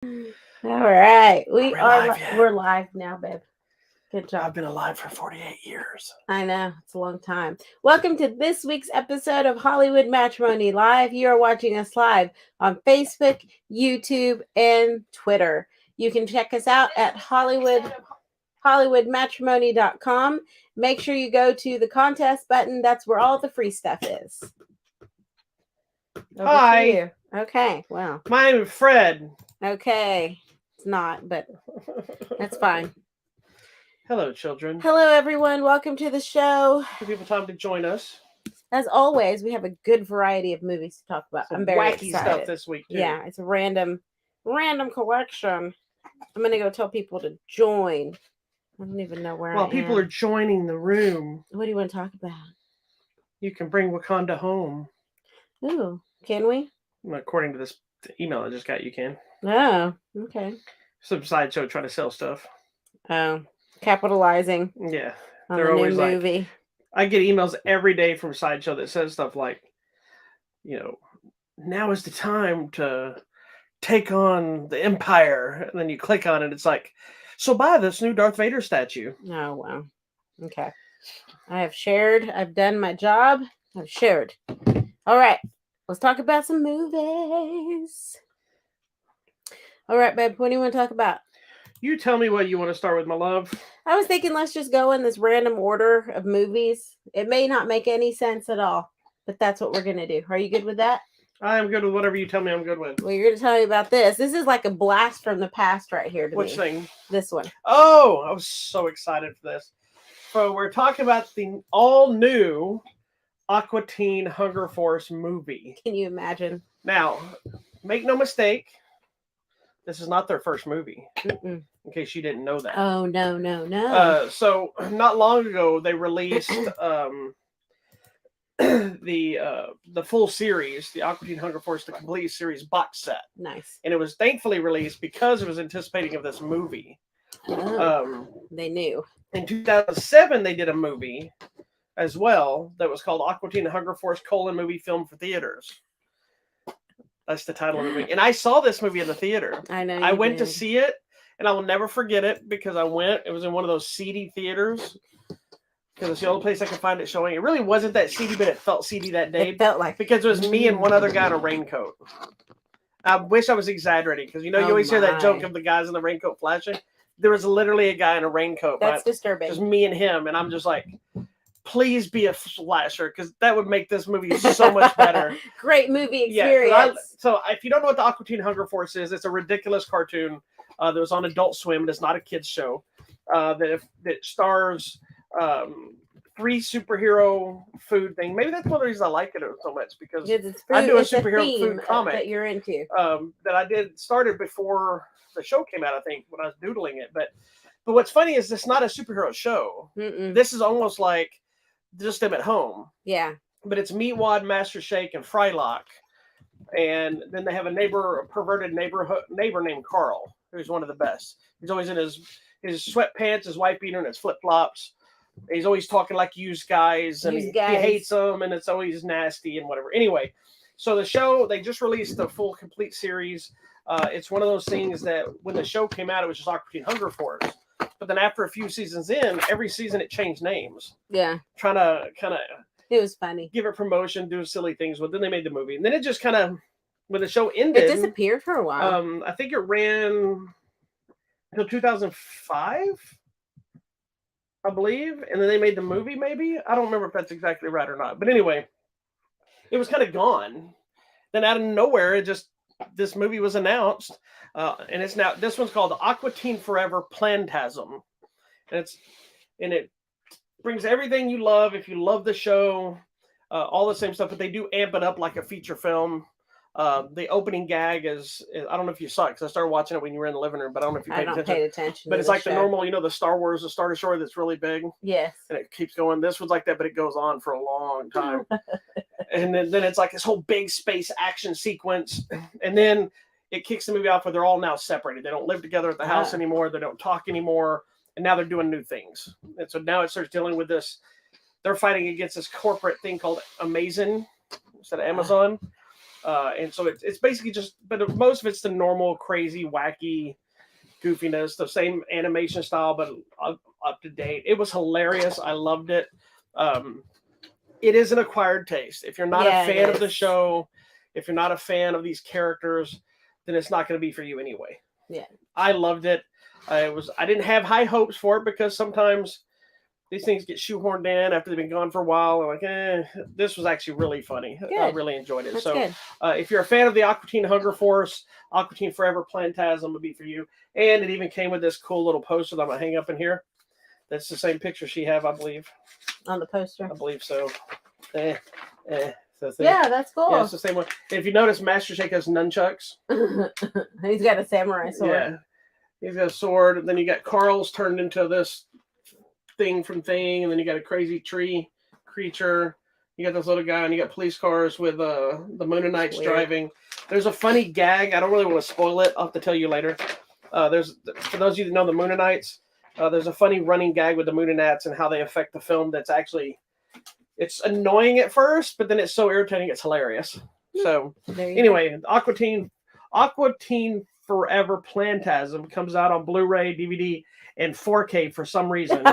All right. Live yet? We're live now, babe. Good job. I've been alive for 48 years. I know. It's a long time. Welcome to this week's episode of Hollywood Matrimony Live. You are watching us live on Facebook, YouTube, and Twitter. You can check us out at hollywoodmatrimony.com. Make sure you go to the contest button. That's where all the free stuff is. Over Hi. to you. Okay. Well. My name is Fred. Okay. It's not, but that's fine. Hello, children. Hello, everyone. Welcome to the show. Give people time to join us. As always, we have a good variety of movies to talk about. Some I'm very wacky excited. stuff this week, too. Yeah, it's a random collection. I'm going to go tell people to join. I don't even know where I am. While people are joining the room, what do you want to talk about? You can bring Wakanda home. Ooh, can we? According to this email I just got, you can. Oh, okay. Some sideshow trying to sell stuff. Oh, capitalizing. Yeah. On they're the always new like, movie. I get emails every day from sideshow that says stuff like, now is the time to take on the Empire. And then you click on it, it's like, so buy this new Darth Vader statue. Oh, wow. Okay. I have shared. I've done my job. I've shared. All right. Let's talk about some movies. All right, babe. What do you want to talk about? You tell me what you want to start with, my love. I was thinking let's just go in this random order of movies. It may not make any sense at all, but that's what we're going to do. Are you good with that? I'm good with whatever you tell me I'm good with. Well, you're going to tell me about this. This is like a blast from the past right here to Which me. thing? This one. Oh, I was so excited for this. So we're talking about the all-new Aqua Teen Hunger Force movie. Can you imagine? Now, make no mistake, this is not their first movie. Mm-mm. In case you didn't know that. Oh, no. So, not long ago, they released the full series, the Aqua Teen Hunger Force, the complete series box set. Nice. And it was thankfully released because it was anticipating of this movie. Oh, they knew. In 2007, they did a movie as well that was called Aqua Teen Hunger Force: movie film for theaters. That's the title of the movie. And I saw this movie in the theater. I know. I went to see it, and I will never forget it because I went. It was in one of those seedy theaters because it's the only place I could find it showing. It really wasn't that seedy, but it felt seedy that day. It felt like because it was me and one other guy in a raincoat. I wish I was exaggerating because you always hear that joke of the guys in the raincoat flashing. There was literally a guy in a raincoat. That's disturbing. Just me and him, and I'm just like, please be a flasher because that would make this movie so much better. Great movie experience. So if you don't know what the Aqua Teen Hunger Force is, it's a ridiculous cartoon that was on Adult Swim. It's not a kids show. That stars 3 superhero food thing. Maybe that's one of the reasons I like it so much because I do a superhero food comic that you're into. That I started before the show came out. I think when I was doodling it, but what's funny is it's not a superhero show. Mm-mm. This is almost like just them at home. Yeah. But it's Meatwad, Master Shake, and Frylock. And then they have a perverted neighbor named Carl, who's one of the best. He's always in his sweatpants, his wife beater, and his flip-flops. He's always talking like used guys, and he hates them, and it's always nasty and whatever. Anyway, so the show, they just released the full complete series. It's one of those things that when the show came out, it was just Aqua Teen Hunger Force. But then after a few seasons in, every season it changed names. Yeah. Trying to kind of... It was funny. Give it promotion, do silly things. But then they made the movie. And then it just kind of... When the show ended... It disappeared for a while. I think it ran until 2005, I believe. And then they made the movie, maybe? I don't remember if that's exactly right or not. But anyway, it was kind of gone. Then out of nowhere, this movie was announced. And it's now, this one's called Aqua Teen Forever Plantasm. And it brings everything you love. If you love the show, all the same stuff, but they do amp it up like a feature film. The opening gag is I don't know if you saw it because I started watching it when you were in the living room, but I don't know if you paid attention. But it's like the normal, the Star Wars, the Star Destroyer that's really big. Yes. And it keeps going. This one's like that, but it goes on for a long time. And then it's like this whole big space action sequence. And then it kicks the movie off where they're all now separated. They don't live together at the house anymore. They don't talk anymore. And now they're doing new things. And so now it starts dealing with this. They're fighting against this corporate thing called Amazon instead of Amazon. And so it's basically just, but most of it's the normal, crazy, wacky goofiness, the same animation style, but up to date. It was hilarious. I loved it. It is an acquired taste. If you're not a fan of the show, if you're not a fan of these characters, then it's not going to be for you anyway. Yeah, I loved it. I didn't have high hopes for it because sometimes these things get shoehorned in after they've been gone for a while. I'm like, this was actually really funny. Good. I really enjoyed it. That's so good. If you're a fan of the Aqua Teen Hunger Force, Aqua Teen Forever Plantasm would be for you. And it even came with this cool little poster that I'm going to hang up in here. That's the same picture she have, I believe. On the poster? I believe so. Yeah, that's cool. Yeah, it's the same one. If you notice, Master Shake has nunchucks. He's got a samurai sword. Yeah. He's got a sword. And then you got Carl's turned into this thing from Thing. And then you got a crazy tree creature. You got this little guy. And you got police cars with the Moonanites driving. There's a funny gag. I don't really want to spoil it. I'll have to tell you later. For those of you that know the Moonanites, there's a funny running gag with the Moonanites and how they affect the film that's actually... It's annoying at first, but then it's so irritating, it's hilarious. So, anyway, Aqua Teen Forever Plantasm comes out on Blu-ray, DVD, and 4K for some reason.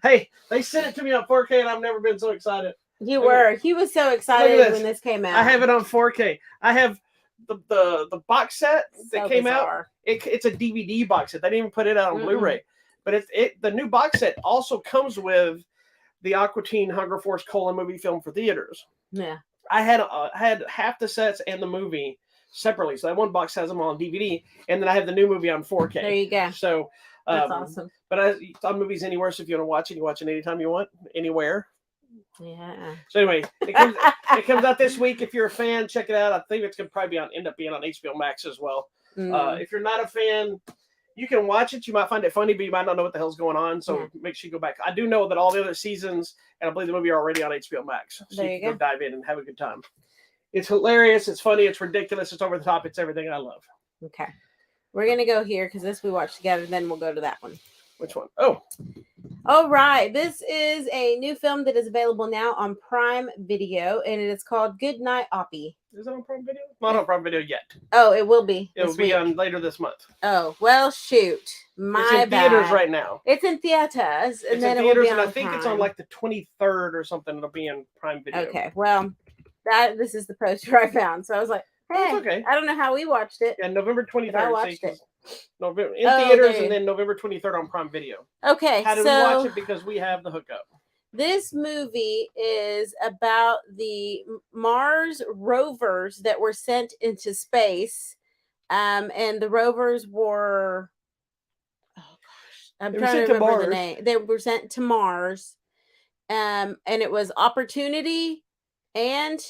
Hey, they sent it to me on 4K, and I've never been so excited. He was so excited when this came out. I have it on 4K. I have the box set that came out. It's a DVD box set. They didn't even put it out on Blu-ray. But the new box set also comes with the Aqua Teen Hunger Force movie film for theaters. Yeah. I had half the sets and the movie separately. So that one box has them all on DVD, and then I have the new movie on 4K. There you go. So that's awesome. But on movies anywhere, so if you want to watch it, you watch it anytime you want, anywhere. Yeah. So anyway, it comes out this week. If you're a fan, check it out. I think it's gonna probably end up being on HBO Max as well. If you're not a fan, you can watch it. You might find it funny, but you might not know what the hell's going on. So make sure you go back. I do know that all the other seasons, and I believe the movie are already on HBO Max. So you can go dive in and have a good time. It's hilarious. It's funny. It's ridiculous. It's over the top. It's everything I love. Okay. We're going to go here because this we watched together. Then we'll go to that one. Which one? Oh. All right. This is a new film that is available now on Prime Video, and it is called Good Night, Oppy. Is it on Prime Video? Not on Prime Video yet. Oh, it will be. It will be on later this month. Oh, well, shoot. It's in theaters right now. It's in theaters. And then it will be on I think Prime. It's on like the 23rd or something. It'll be on Prime Video. Okay. Well, this is the poster I found. So I was like, hey, okay. I don't know how we watched it. Yeah, November 23rd. I watched it. November in theaters, and then November 23rd on Prime Video. Okay. How did we watch it? Because we have the hookup. This movie is about the Mars rovers that were sent into space. And the rovers were, I'm trying to remember the name. They were sent to Mars. And it was Opportunity and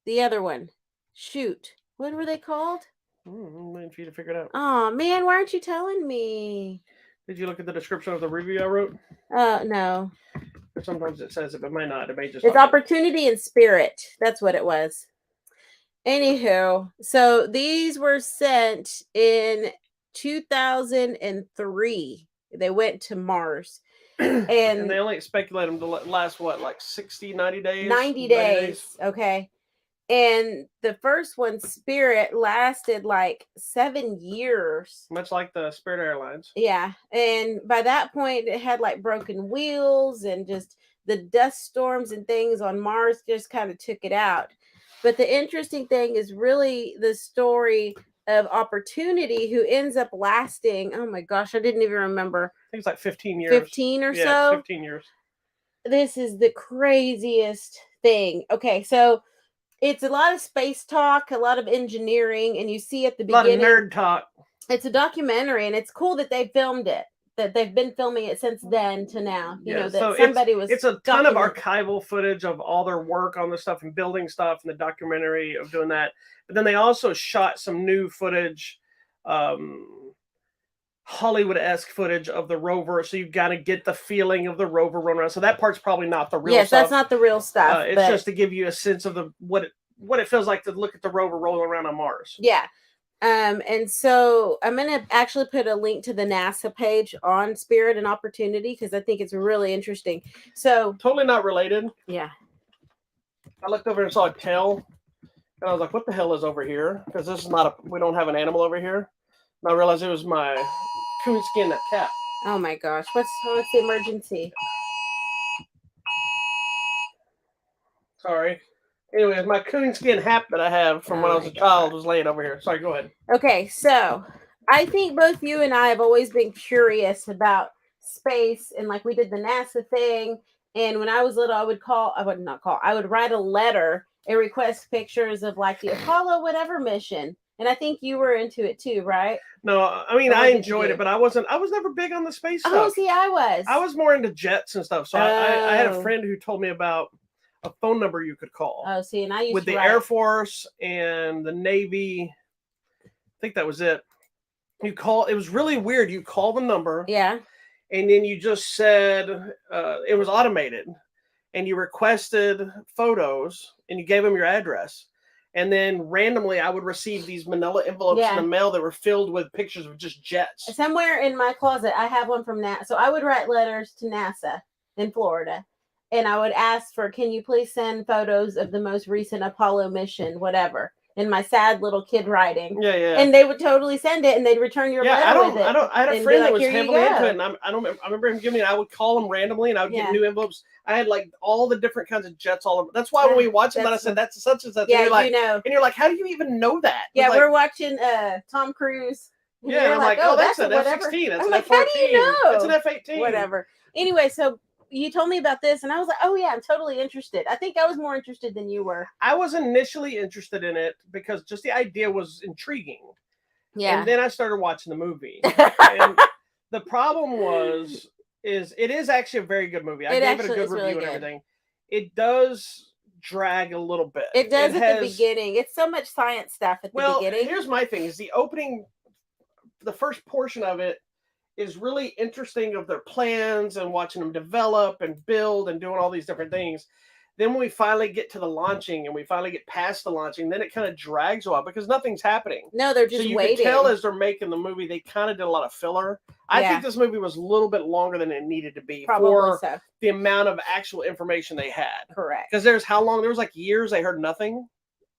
the other one. Shoot. What were they called? I'm waiting for you to figure it out. Oh, man. Why aren't you telling me? Did you look at the description of the review I wrote? No. Sometimes it says it, but it might not. It may just. It's Opportunity and Spirit. That's what it was. Anywho, so these were sent in 2003. They went to Mars. And they only speculate them to last, what, like 60, 90 days? 90 days. Okay. And the first one, Spirit, lasted like 7 years. Much like the Spirit Airlines. Yeah. And by that point, it had like broken wheels, and just the dust storms and things on Mars just kind of took it out. But the interesting thing is really the story of Opportunity, who ends up lasting, oh my gosh, I didn't even remember. I think it's like 15 years. 15 or so? 15 years. This is the craziest thing. Okay, so it's a lot of space talk, a lot of engineering, and you see at the beginning. A lot of nerd talk. It's a documentary, and it's cool that they filmed it, that they've been filming it since then to now. You know, that so somebody was. It's a ton of archival footage of all their work on the stuff and building stuff, and the documentary of doing that. But then they also shot some new footage, Hollywood-esque footage of the rover, so you got to get the feeling of the rover run around. So that part's probably not the real stuff. Yes, that's not the real stuff. It's just to give you a sense of what it feels like to look at the rover rolling around on Mars. Yeah. And so I'm going to actually put a link to the NASA page on Spirit and Opportunity, because I think it's really interesting. So totally not related. Yeah. I looked over and saw a tail, and I was like, "What the hell is over here?" Because this is not we don't have an animal over here. And I realized it was my coonskin cap. Oh my gosh, what's the emergency? Sorry. Anyways, my coonskin hat that I have from when I was a child was laying over here. Sorry, go ahead. Okay, so I think both you and I have always been curious about space, and like we did the NASA thing. And when I was little, I would write a letter and request pictures of like the Apollo whatever mission. And I think you were into it too, right? No, I mean, I enjoyed it, but I was never big on the space stuff. Oh, see, I was more into jets and stuff. So I had a friend who told me about a phone number you could call. Oh, see, and I used with to the Air Force and the Navy. I think that was it. You call. It was really weird. You call the number. Yeah. And then you just said it was automated, and you requested photos, and you gave them your address. And then randomly, I would receive these manila envelopes in the mail that were filled with pictures of just jets. Somewhere in my closet, I have one from NASA. So I would write letters to NASA in Florida. And I would ask for, can you please send photos of the most recent Apollo mission, whatever, in my sad little kid writing. Yeah, yeah. And they would totally send it, and they'd return your letter with it. I had a friend that was heavily into it, and I remember him giving me. I would call him randomly, and I would get new envelopes. I had like all the different kinds of jets all over. That's why when we watched it, I said that's such and such. Yeah, and you're like, you know. And you're like, how do you even know that? Yeah, like, we're watching Tom Cruise. Yeah, and I'm like, oh, that's an F-16. That's an F-14. How do you know? It's an F-18. Whatever. Anyway, so you told me about this, and I was like, oh yeah, I'm totally interested. I think I was more interested than you were. I was initially interested in it because just the idea was intriguing. Yeah. And then I started watching the movie. And the problem is it is actually a very good movie. I gave it a good review and everything. It does drag a little bit. It does at the beginning. It's so much science stuff at the beginning. Here's my thing: is the opening, the first portion of it is really interesting of their plans and watching them develop and build and doing all these different things. Then when we finally get to the launching and we finally get past the launching, then it kind of drags a while because nothing's happening. No, they're just waiting. You can tell as they're making the movie, they kind of did a lot of filler. I think this movie was a little bit longer than it needed to be for the amount of actual information they had. Correct. Because there was like years they heard nothing.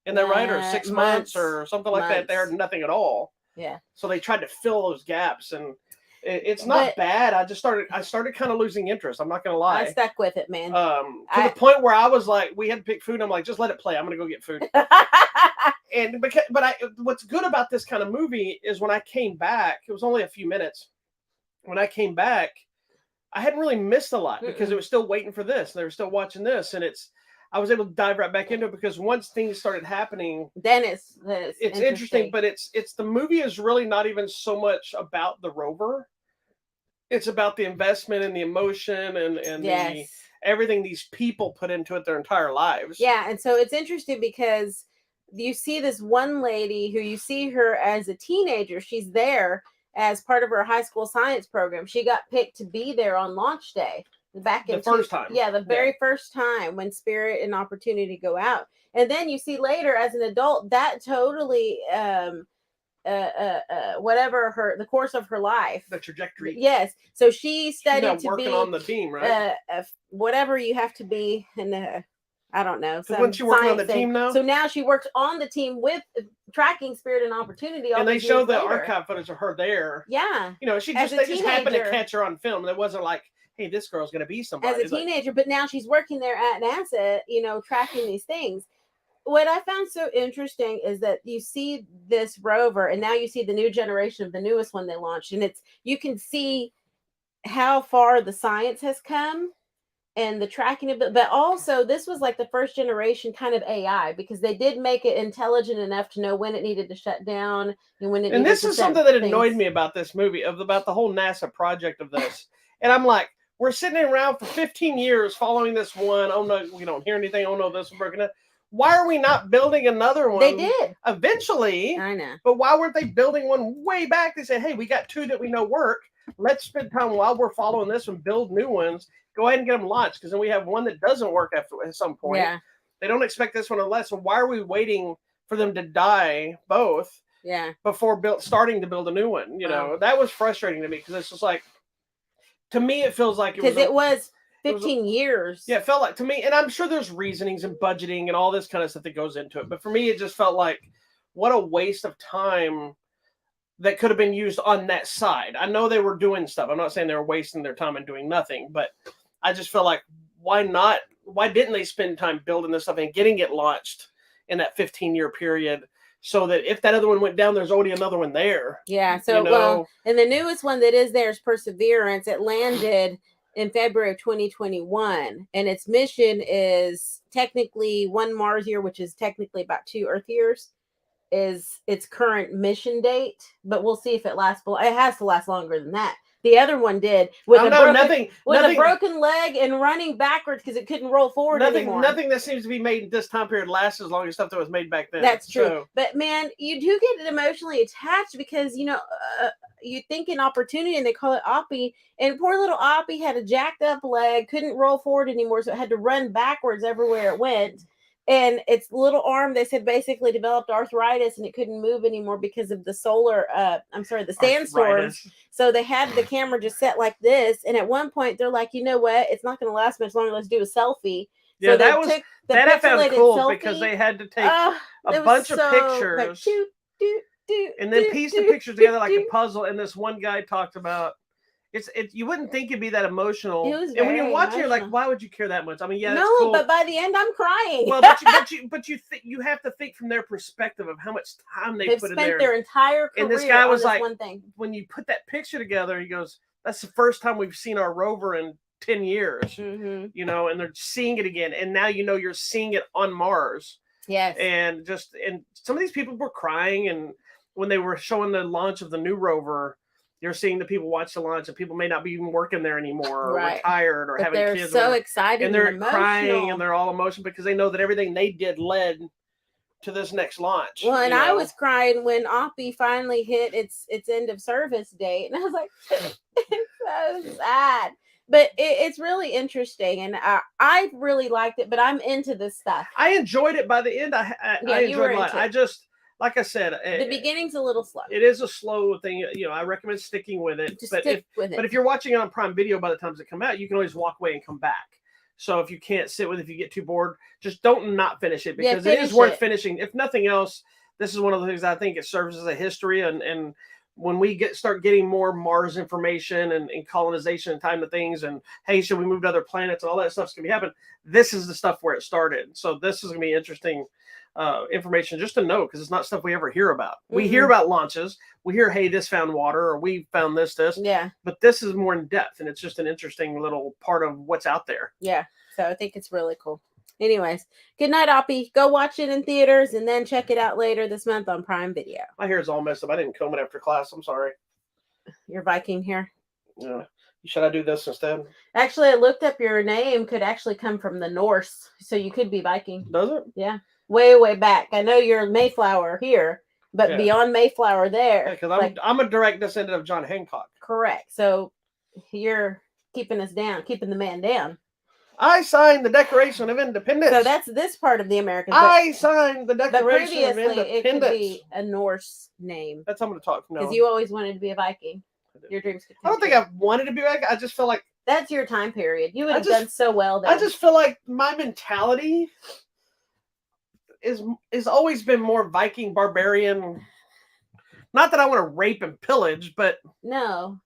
Isn't that right? Or 6 months or something like that. They heard nothing at all. Yeah. So they tried to fill those gaps, and it's not bad. I started kind of losing interest. I'm not gonna lie. I stuck with it, man. To the point where I was like, we had to pick food. And I'm like, just let it play. I'm gonna go get food. What's good about this kind of movie is when I came back, it was only a few minutes. When I came back, I hadn't really missed a lot because it was still waiting for this. They were still watching this, and I was able to dive right back into it because once things started happening, then it's interesting. But it's the movie is really not even so much about the rover. It's about the investment and the emotion and everything these people put into it their entire lives. Yeah, and so it's interesting because you see this one lady who you see her as a teenager. She's there as part of her high school science program. She got picked to be there on launch day. Back in the first time. Yeah, the very first time when Spirit and Opportunity go out. And then you see later as an adult that totally whatever the course of her life. The trajectory. Yes. So she studied to working be on the team, right? Whatever you have to be in the I don't know. Wasn't she working on the team now? So now she works on the team with tracking Spirit and Opportunity. And they show the archive footage of her there. Yeah. You know, they just happened to catch her on film. It wasn't like, hey, this girl's going to be somebody. As a teenager, but now she's working there at NASA, tracking these things. What I found so interesting is that you see this rover, and now you see the new generation of the newest one they launched, and you can see how far the science has come and the tracking of it, but also this was like the first generation kind of AI because they did make it intelligent enough to know when it needed to shut down and when it needed to. And this is something that annoyed me about this movie, about the whole NASA project of this. And I'm like, we're sitting around for 15 years following this one. Oh no, we don't hear anything. Oh no, this is broken up. Why are we not building another one? They did eventually. I know. But why weren't they building one way back? They said, hey, we got two that we know work. Let's spend time while we're following this and build new ones. Go ahead and get them launched because then we have one that doesn't work at some point. Yeah. They don't expect this one unless. So why are we waiting for them to die both? Yeah. Before starting to build a new one, that was frustrating to me because it's just like, to me, it feels like it was 15 years. Yeah, it felt like to me, and I'm sure there's reasonings and budgeting and all this kind of stuff that goes into it. But for me, it just felt like what a waste of time that could have been used on that side. I know they were doing stuff. I'm not saying they were wasting their time and doing nothing, but I just feel like why not? Why didn't they spend time building this stuff and getting it launched in that 15-year period? So that if that other one went down, there's already another one there. Yeah. So, well, and the newest one that is there is Perseverance. It landed in February of 2021, and its mission is technically 1 Mars year, which is technically about 2 Earth years, is its current mission date. But we'll see if it lasts. It has to last longer than that. The other one did with a broken leg and running backwards because it couldn't roll forward anymore. Nothing that seems to be made this time period lasts as long as stuff that was made back then. That's true. So. But man, you do get emotionally attached because you think an opportunity, and they call it Oppy. And poor little Oppy had a jacked up leg, couldn't roll forward anymore, so it had to run backwards everywhere it went. And its little arm, they said, basically developed arthritis, and it couldn't move anymore because of the the sandstorms. So they had the camera just set like this. And at one point, they're like, you know what? It's not going to last much longer. Let's do a selfie. Yeah, so that I found cool selfie, because they had to take a bunch of pictures. And then piece the pictures together like a puzzle. And this one guy talked about you wouldn't think it'd be that emotional. It was and when you're watching, you're like, why would you care that much? I mean, yeah, no, cool. But by the end, I'm crying. Well, but you have to think from their perspective of how much time they've put in there. Spent their entire career. And this guy was like, one thing. When you put that picture together, he goes, "That's the first time we've seen our rover in 10 years." Mm-hmm. And they're seeing it again, and now you're seeing it on Mars. Yes. And some of these people were crying, and when they were showing the launch of the new rover, you're seeing the people watch the launch, and people may not be even working there anymore, or retired, or having kids. They're so excited, and they're crying, and they're all emotional because they know that everything they did led to this next launch. Well, and I was crying when Oppy finally hit its end of service date, and I was like, it's so sad. But it's really interesting, and I really liked it. But I'm into this stuff. I enjoyed it by the end. I enjoyed it. I just. Like I said, the beginning's a little slow. It is a slow thing. I recommend sticking with it. But if you're watching it on Prime Video by the time it come out, you can always walk away and come back. So if you can't sit with it, if you get too bored, just don't not finish it, because it is worth finishing. If nothing else, this is one of the things I think it serves as a history. And when we start getting more Mars information and colonization and time to things, and hey, should we move to other planets and all that stuff's gonna be happening? This is the stuff where it started. So this is gonna be interesting. Information just to know, because it's not stuff we ever hear about. Mm-hmm. We hear about launches. We hear, hey, this found water, or we found this. Yeah. But this is more in depth, and it's just an interesting little part of what's out there. Yeah. So I think it's really cool. Anyways, good night, Oppy. Go watch it in theaters, and then check it out later this month on Prime Video. My hair's all messed up. I didn't comb it after class. I'm sorry. Your Viking hair? Yeah. Should I do this instead? Actually, I looked up, your name could actually come from the Norse, so you could be Viking. Does it? Yeah. Way back. I know you're Mayflower here, but beyond Mayflower there. Because I'm a direct descendant of John Hancock. Correct. So you're keeping us down, keeping the man down. I signed the Declaration of Independence. So that's this part of the Americans. I signed the Declaration of Independence. It could be a Norse name. That's how I'm going to talk now. Because you always wanted to be a Viking. Your dreams could come I don't think I wanted to be a Viking. I just feel like that's your time period. You would have done so well there. I just feel like my mentality is always been more Viking, barbarian. Not that I want to rape and pillage, but no,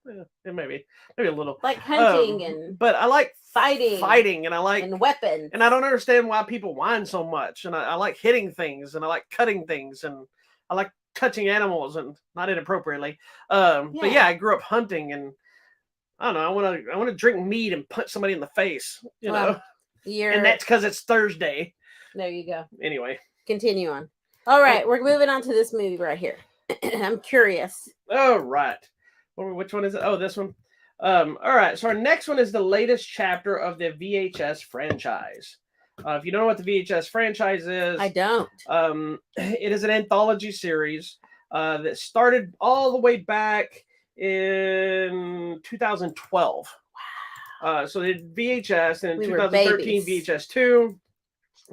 maybe a little like hunting but I like fighting, and I like weapons, and I don't understand why people whine so much. And I like hitting things, and I like cutting things, and I like touching animals, and not inappropriately. But yeah, I grew up hunting, and I don't know. I want to drink mead and punch somebody in the face, you know. And that's because it's Thursday. There you go. Anyway, continue on. All right, we're moving on to this movie right here. I'm curious. All right. Which one is it? Oh, this one. All right. So our next one is the latest chapter of the VHS franchise. If you don't know what the VHS franchise is, I don't. It is an anthology series that started all the way back in 2012. Wow. So they did VHS, and in 2013 VHS 2.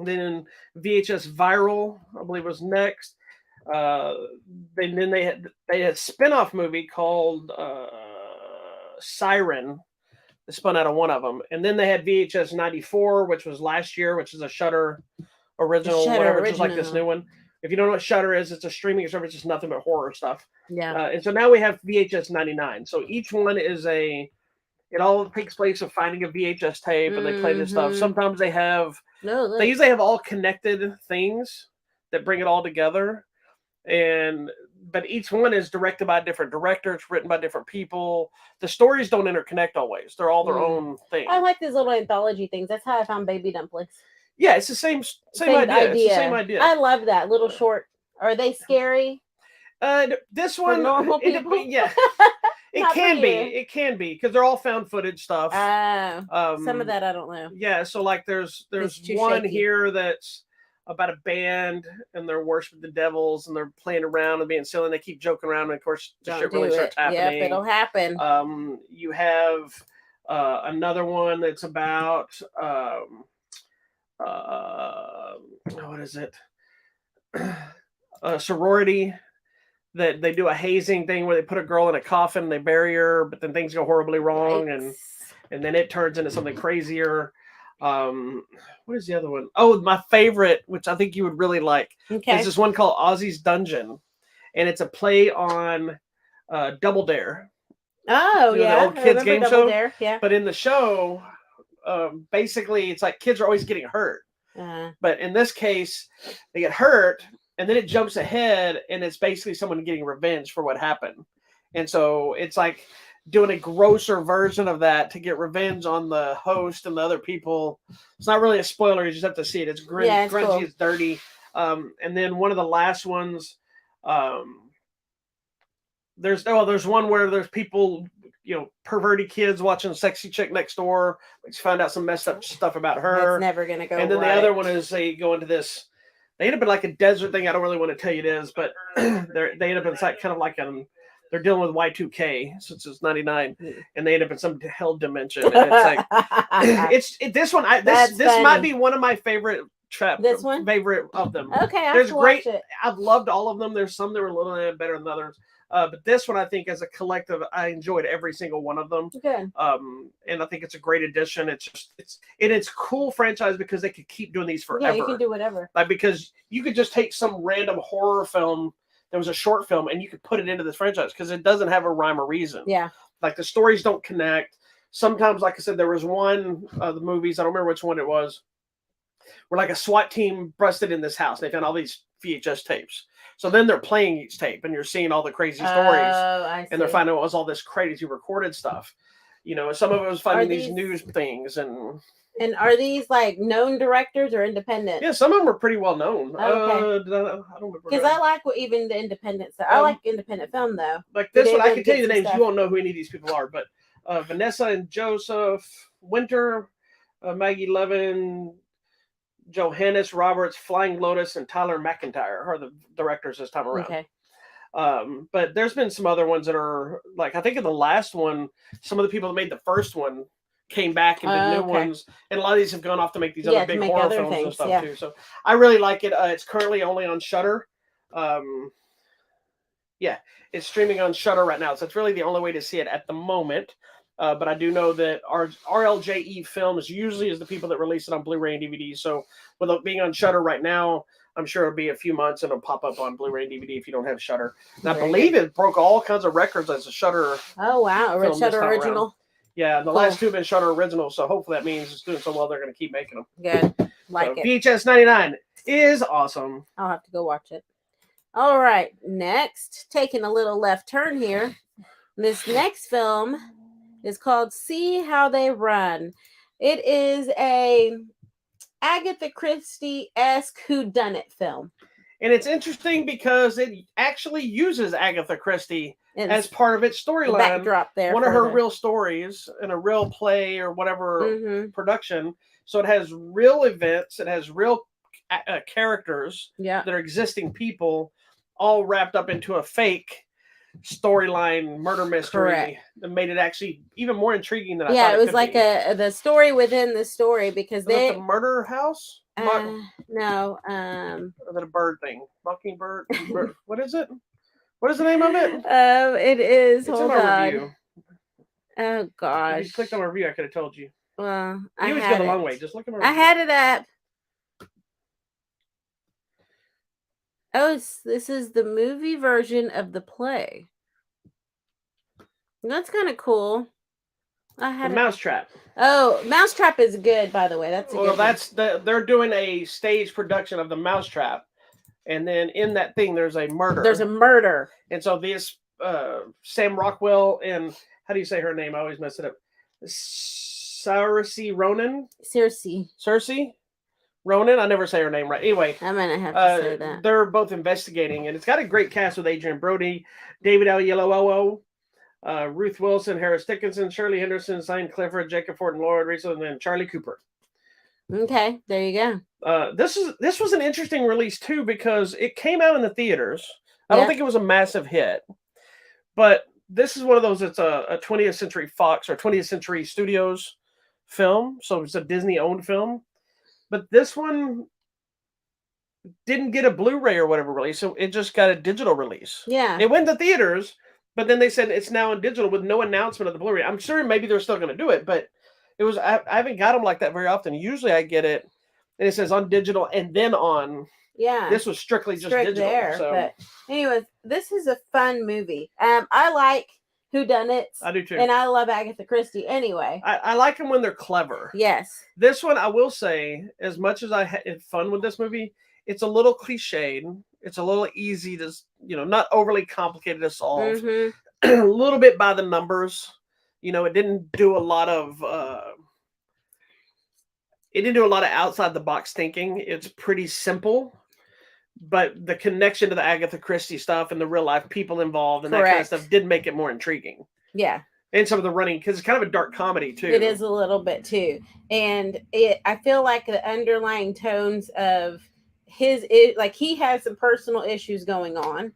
Then VHS Viral, I believe, was next. Then they had a spin-off movie called Siren spun out of one of them. And then they had VHS 94, which was last year, which is a Shudder original, Shudder whatever, just like this original. new one. If you don't know what Shudder is, it's a streaming service, just nothing but horror stuff. Yeah. And so now we have VHS 99. So each one is it all takes place of finding a VHS tape, and they play this stuff. Sometimes they usually have all connected things that bring it all together. But each one is directed by a different director. It's written by different people. The stories don't interconnect always. They're all their own thing. I like these little anthology things. That's how I found Baby Dumplings. Yeah, it's the same idea. It's the same idea. I love that little short. Are they scary? This For one, normal people? yeah, it Not can for be. you. It can be because they're all found footage stuff. Some of that I don't know. Yeah, so like there's too one shaky. here that's about a band and they're worshiping the devils and they're playing around and being silly and they keep joking around and of course the shit really starts happening. Yep, it'll happen. You have another one that's about what is it? A sorority that they do a hazing thing where they put a girl in a coffin and they bury her, but then things go horribly wrong. Yikes. and then it turns into something crazier. What is the other one? Oh, my favorite, which I think you would really like, is this one called Ozzy's Dungeon, and it's a play on Double Dare. Oh, you know, yeah, the old kids game show. Dare. Yeah, but in the show, basically, it's like kids are always getting hurt. But in this case, they get hurt, and then it jumps ahead, and it's basically someone getting revenge for what happened. And so it's like doing a grosser version of that to get revenge on the host and the other people. It's not really a spoiler; you just have to see it. It's grungy, cool. It's dirty. And then one of the last ones, there's one where there's people, perverted kids watching Sexy Chick Next Door, which find out some messed up stuff about her. That's never gonna go. And then the other one is they go into this. They end up in like a desert thing. I don't really want to tell you it is, but they end up in kind of like they're dealing with Y2K since it's 99, and they end up in some hell dimension. And it's like this one. This might be one of my favorite favorite of them. Okay, there's great. I've loved all of them. There's some that were a little bit better than others. But this one, I think, as a collective, I enjoyed every single one of them. Good. And I think it's a great addition. It's cool franchise because they could keep doing these forever. Yeah, you can do whatever. Like, because you could just take some random horror film that was a short film and you could put it into this franchise because it doesn't have a rhyme or reason. Yeah. Like the stories don't connect. Sometimes, like I said, there was one of the movies, I don't remember which one it was, where like a SWAT team busted in this house. They found all these VHS tapes. So then they're playing each tape and you're seeing all the crazy stories. And they're finding out it was all this crazy recorded stuff. Some of it was finding these news things. And are these like known directors or independent? Yeah, some of them are pretty well known. Okay. I don't remember. Because I like even the independent stuff. I like independent film though. Like this one, I can tell you the names. You won't know who any of these people are, but Vanessa and Joseph Winter, Maggie Levin, Johannes Roberts, Flying Lotus, and Tyler McIntyre are the directors this time around. Okay. But there's been some other ones that are like, I think in the last one, some of the people that made the first one came back and did new ones, and a lot of these have gone off to make these other big horror films and stuff too. So I really like it. It's currently only on Shudder. It's streaming on Shudder right now, so it's really the only way to see it at the moment. But I do know that RLJE Films usually is the people that release it on Blu-ray and DVD. So with it being on Shudder right now, I'm sure it'll be a few months and it'll pop up on Blu-ray and DVD if you don't have Shudder. And I believe it broke all kinds of records as a Shudder. Oh wow, a Shudder original. Around. Yeah, the last two have been Shudder original, so hopefully that means it's doing so well they're going to keep making them. Good, it. VHS 99 is awesome. I'll have to go watch it. All right, next, taking a little left turn here. This next film is called See How They Run. It is a Agatha Christie-esque whodunit film. And it's interesting because it actually uses Agatha Christie as part of its storyline. Backdrop there. One of her real stories in a real play or whatever production. So it has real events. It has real characters that are existing people all wrapped up into a fake storyline murder mystery that made it actually even more intriguing than I thought it was like the story within the story because the murder house. No. Or that a bird thing? Mockingbird? What is it? What is the name of it? It is. It's hold in our on. review. Oh If gosh. you clicked on my review, I could have told you. Well, You always go the long way. Just look at my I review. had it up. Oh, this is the movie version of the play. That's kind of cool. I had The Mousetrap. Oh, Mousetrap is good, by the way. That's a good one. They're doing a stage production of the Mousetrap, and then in that thing there's a murder. There's a murder, and so this Sam Rockwell and how do you say her name? I always mess it up. Saoirse Ronan. Cersei Ronan. I never say her name right. Anyway, I'm gonna have to say that. They're both investigating, and it's got a great cast with Adrian Brody, David Oyelowo, Ruth Wilson, Harris Dickinson, Shirley Henderson, Sian Clifford, Jacob Ford Lord, Rachel, and then Charlie Cooper. Okay, there you go. This was an interesting release too because it came out in the theaters. I don't think it was a massive hit, but this is one of those. It's a 20th Century Fox or 20th Century Studios film, so it's a Disney-owned film. But this one didn't get a Blu-ray or whatever release, so it just got a digital release. Yeah, it went to theaters, but then they said it's now in digital with no announcement of the Blu-ray. I'm sure maybe they're still going to do it, but it was I haven't got them like that very often. Usually I get it, and it says on digital and then on. Yeah, this was strictly just digital. There, so. But anyways, this is a fun movie. I like whodunits. I do too, and I love Agatha Christie. Anyway, I like them when they're clever. Yes, this one I will say, as much as I had fun with this movie, it's a little cliched. It's a little easy to, not overly complicated to solve. Mm-hmm. A little bit by the numbers. It didn't do a lot of. It didn't do a lot of outside the box thinking. It's pretty simple, but the connection to the Agatha Christie stuff and the real life people involved and that kind of stuff did make it more intriguing. Yeah. And some of the running, because it's kind of a dark comedy too. It is a little bit too, and I feel like the underlying tones of like he has some personal issues going on.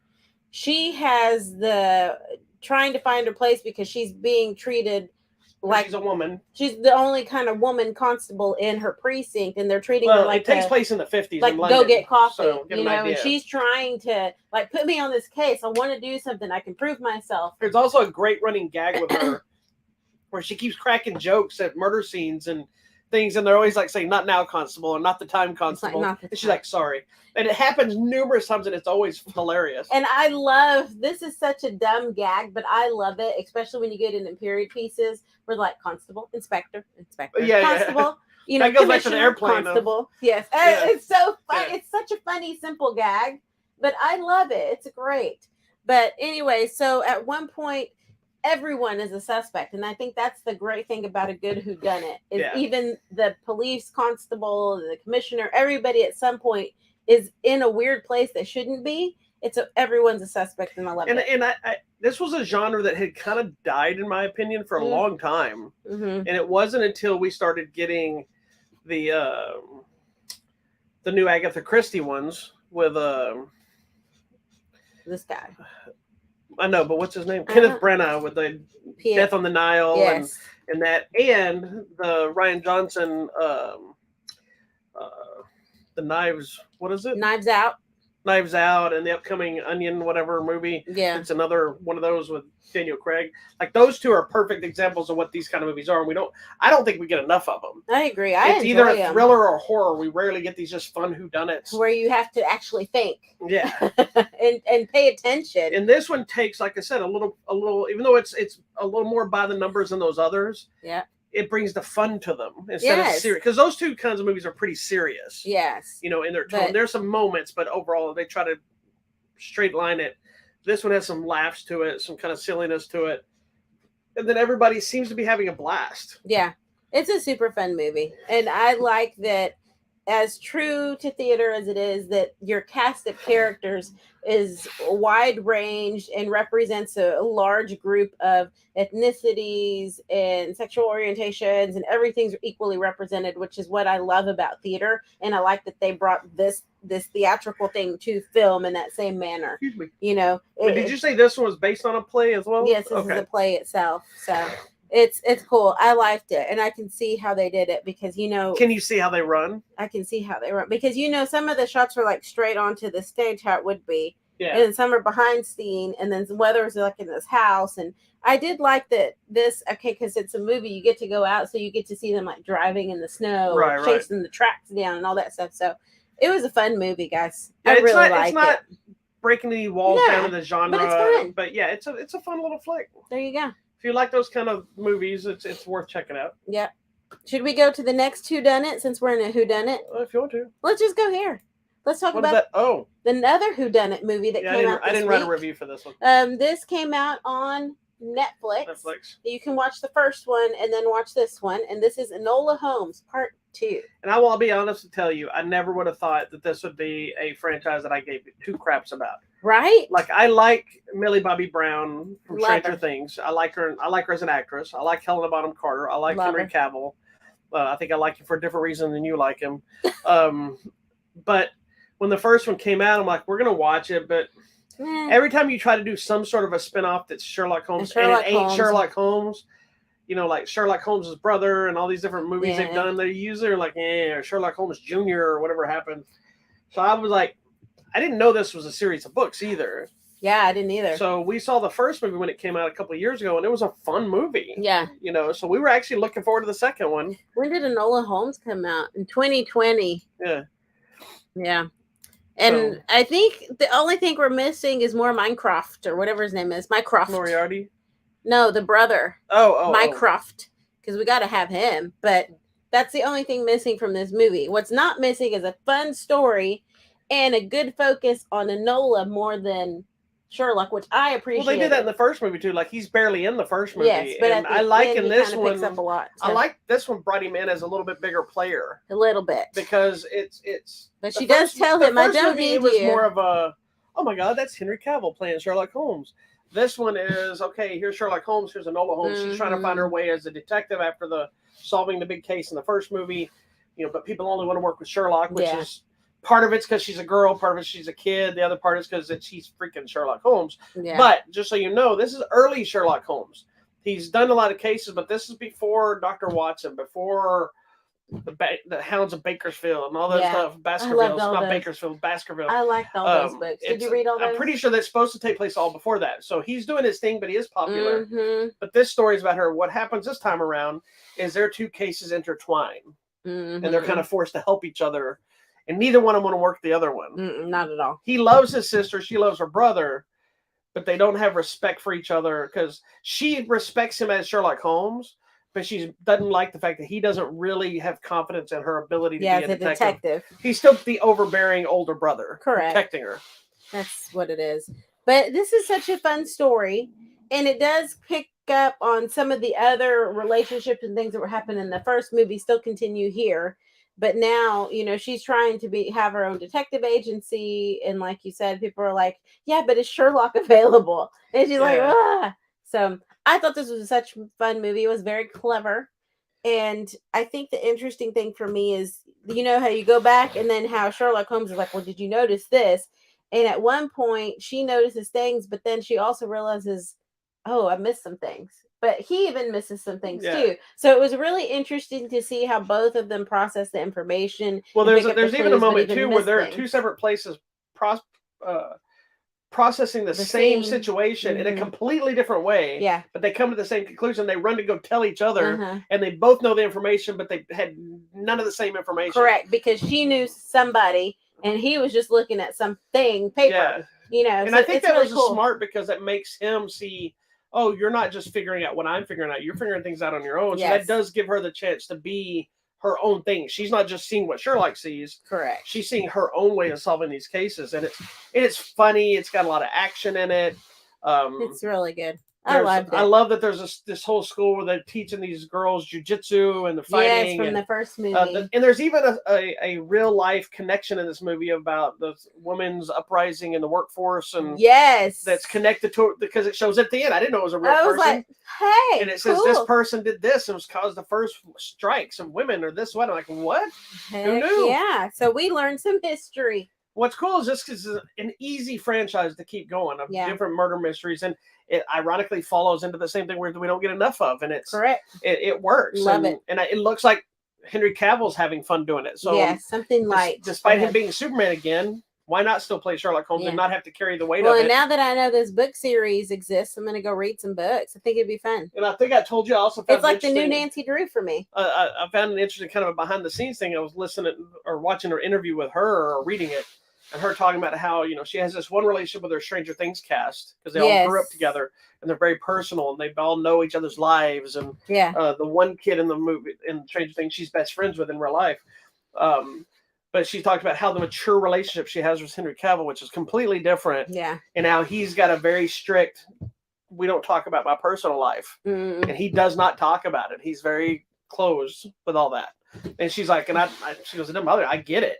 She has the trying to find her place because she's being treated like she's a woman. She's the only kind of woman constable in her precinct, and they're treating her like it takes place in the 50s. Like in London, go get coffee, so get and she's trying to like put me on this case. I want to do something. I can prove myself. There's also a great running gag with her where she keeps cracking jokes at murder scenes and things, and they're always like saying, "Not now, constable," and "Not the time, constable." Like, and she's like, "Sorry," and it happens numerous times, and it's always hilarious. And I love this is such a dumb gag, but I love it, especially when you get it in period pieces. We're like constable, inspector, constable. Yeah. That goes back to the airplane. Constable. Yes, it's so fun. Yeah. It's such a funny, simple gag, but I love it. It's great. But anyway, so at one point, everyone is a suspect, and I think that's the great thing about a good whodunit is even the police constable, the commissioner, everybody at some point is in a weird place they shouldn't be. Everyone's a suspect, and I love it. And I this was a genre that had kind of died, in my opinion, for a long time. Mm-hmm. And it wasn't until we started getting the new Agatha Christie ones with this guy. I know, but what's his name? Kenneth Branagh with the Death on the Nile and that, and the Rian Johnson the Knives. What is it? Knives Out, and the upcoming Onion whatever movie. Yeah, it's another one of those with Daniel Craig. Like those two are perfect examples of what these kind of movies are. And I don't think we get enough of them. I agree. It's either a thriller or horror. We rarely get these just fun whodunits where you have to actually think. Yeah, and pay attention. And this one takes, like I said, a little. Even though it's a little more by the numbers than those others. Yeah. It brings the fun to them instead of serious, because those two kinds of movies are pretty serious. Yes, in their tone. There's some moments, but overall they try to straight line it. This one has some laughs to it, some kind of silliness to it, and then everybody seems to be having a blast. Yeah, it's a super fun movie, and I like that. As true to theater as it is, that your cast of characters is wide ranged and represents a large group of ethnicities and sexual orientations, and everything's equally represented, which is what I love about theater. And I like that they brought this theatrical thing to film in that same manner. Excuse me. Did you say this one was based on a play as well? Yes, this is the play itself. So it's cool. I liked it, and I can see how they did it because Can you see how they run? I can see how they run because some of the shots were like straight onto the stage how it would be. Yeah. and then some are behind scene, and then Weather's like in this house. And I did like that because it's a movie, you get to go out, so you get to see them like driving in the snow, Right, or right. chasing the tracks down, and all that stuff. So it was a fun movie, guys. Yeah, I really it's like not it. breaking any walls No, down in the genre, but it's fun. But yeah, it's a fun little flick. There you go. If you like those kind of movies, it's worth checking out. Yep. Should we go to the next whodunit since we're in a whodunit? If you want to. Let's just go here. Let's talk What about is that? Oh, another whodunit movie that came out this I didn't write a week. review for this one. This came out on Netflix. Netflix. You can watch the first one and then watch this one. And this is Enola Holmes Part 2. And I will be honest and tell you, I never would have thought that this would be a franchise that I gave two craps about. Right? Like, I like Millie Bobby Brown from Love Stranger her. Things. I like her as an actress. I like Helena Bonham Carter. I like Love Henry her. Cavill. I think I like him for a different reason than you like him. But when the first one came out, I'm like, we're gonna watch it, but every time you try to do some sort of a spinoff that's Sherlock Holmes and it ain't Sherlock Holmes, you know, like Sherlock Holmes' brother and all these different movies they've done, they usually are like, or Sherlock Holmes Jr. or whatever happened. So I was like, I didn't know this was a series of books either. Yeah, I didn't either. So we saw the first movie when it came out a couple of years ago, and it was a fun movie. Yeah. You know, so we were actually looking forward to the second one. When did Enola Holmes come out? In 2020. Yeah. Yeah. And I think the only thing we're missing is more Minecraft or whatever his name is. Mycroft. Moriarty? No, the brother. Oh. Mycroft. Because we got to have him. But that's the only thing missing from this movie. What's not missing is a fun story and a good focus on Enola more than Sherlock, which I appreciate. Well, they did that in the first movie too. Like, he's barely in the first movie. Yes, but and I like in this one. Picks up a lot, so. I like this one brought him in as a little bit bigger player. A little bit. Because it's. But she does tell him, I don't need you. It was more of a, oh my God, that's Henry Cavill playing Sherlock Holmes. This one is, okay, here's Sherlock Holmes, here's Enola Holmes. She's trying to find her way as a detective after solving the big case in the first movie. You know, but people only want to work with Sherlock, which is. Part of it's because she's a girl. Part of it's she's a kid. The other part is because she's freaking Sherlock Holmes. Yeah. But just so you know, this is early Sherlock Holmes. He's done a lot of cases, but this is before Dr. Watson, before the Hounds of Bakersfield and all that stuff. Baskerville, not Bakersfield, Baskerville. I liked all those books. Did you read all those? I'm pretty sure that's supposed to take place all before that. So he's doing his thing, but he is popular. Mm-hmm. But this story is about her. What happens this time around is their two cases intertwine, and they're kind of forced to help each other. And neither one of them want to work the other one. Not at all. He loves his sister. She loves her brother. But they don't have respect for each other because she respects him as Sherlock Holmes, but she doesn't like the fact that he doesn't really have confidence in her ability to be a detective. He's still the overbearing older brother. Correct. Protecting her. That's what it is. But this is such a fun story. And it does pick up on some of the other relationships and things that were happening in the first movie still continue here. But now, you know, she's trying to have her own detective agency. And like you said, people are like, yeah, but is Sherlock available? And she's like, ah. So I thought this was such a fun movie. It was very clever. And I think the interesting thing for me is, you know, how you go back and then how Sherlock Holmes is like, well, did you notice this? And at one point she notices things, but then she also realizes, oh, I missed some things. But he even misses some things too. So it was really interesting to see how both of them process the information. Well, there's even a moment too where they're at two separate places processing the same situation in a completely different way. Yeah. But they come to the same conclusion. They run to go tell each other, and they both know the information, but they had none of the same information. Correct, because she knew somebody, and he was just looking at something paper. Yeah. You know, and so I think that really was smart because it makes him see. Oh, you're not just figuring out what I'm figuring out. You're figuring things out on your own. So that does give her the chance to be her own thing. She's not just seeing what Sherlock sees. Correct. She's seeing her own way of solving these cases. And it's funny. It's got a lot of action in it. It's really good. I loved it. I love that there's this whole school where they're teaching these girls jujitsu and the fighting. Yes, from the first movie. And there's even a real life connection in this movie about the women's uprising in the workforce, and that's connected to it because it shows at the end. I didn't know it was a real person. I was like, hey, and it says this person did this and was caused the first strikes of women or this one. I'm like, what? Who knew? Yeah, so we learned some history. What's cool is this is an easy franchise to keep going of different murder mysteries, and it ironically follows into the same thing where we don't get enough of, and it's correct. It works. Love it, and it looks like Henry Cavill's having fun doing it. So something light. Despite him being Superman again, Why not still play Sherlock Holmes and not have to carry the weight well, of and it? now that I know this book series exists, I'm going to go read some books. I think it'd be fun. And I think I told you I also found it's like the new Nancy Drew for me. I found an interesting kind of a behind the scenes thing. I was listening or watching her interview with her or reading it, and her talking about how, you know, she has this one relationship with her Stranger Things cast because they all grew up together and they're very personal and they all know each other's lives. And the one kid in the movie in Stranger Things, she's best friends with in real life. But she talked about how the mature relationship she has with Henry Cavill, which is completely different. Yeah. And how he's got a very strict, we don't talk about my personal life. And he does not talk about it. He's very closed with all that. And she's like, and she goes, mother, I get it.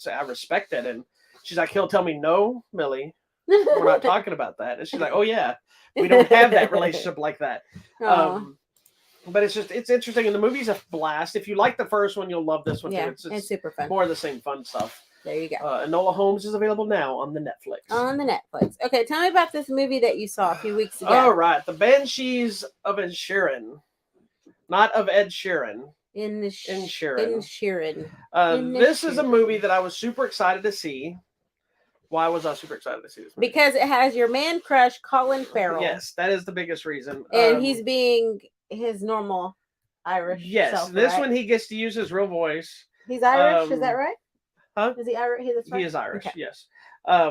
I respect it. And she's like, he'll tell me, no, Millie, we're not talking about that. And she's like, oh yeah, we don't have that relationship like that. But it's interesting, and the movie's a blast. If you like the first one, you'll love this one too. It's super fun. More of the same fun stuff. There you go. Enola Holmes is available now on the Netflix. On the Netflix. Okay, tell me about this movie that you saw a few weeks ago. All right, the Banshees of Isherin, not of Ed Sheeran. Sheeran. This is a movie that I was super excited to see. Why was I super excited to see this movie? Because it has your man crush, Colin Farrell. Yes, that is the biggest reason. And he's being his normal Irish self, this right? one he gets to use his real voice. He's Irish, is that right? Huh? Is he Irish? He is Irish, okay. Yes.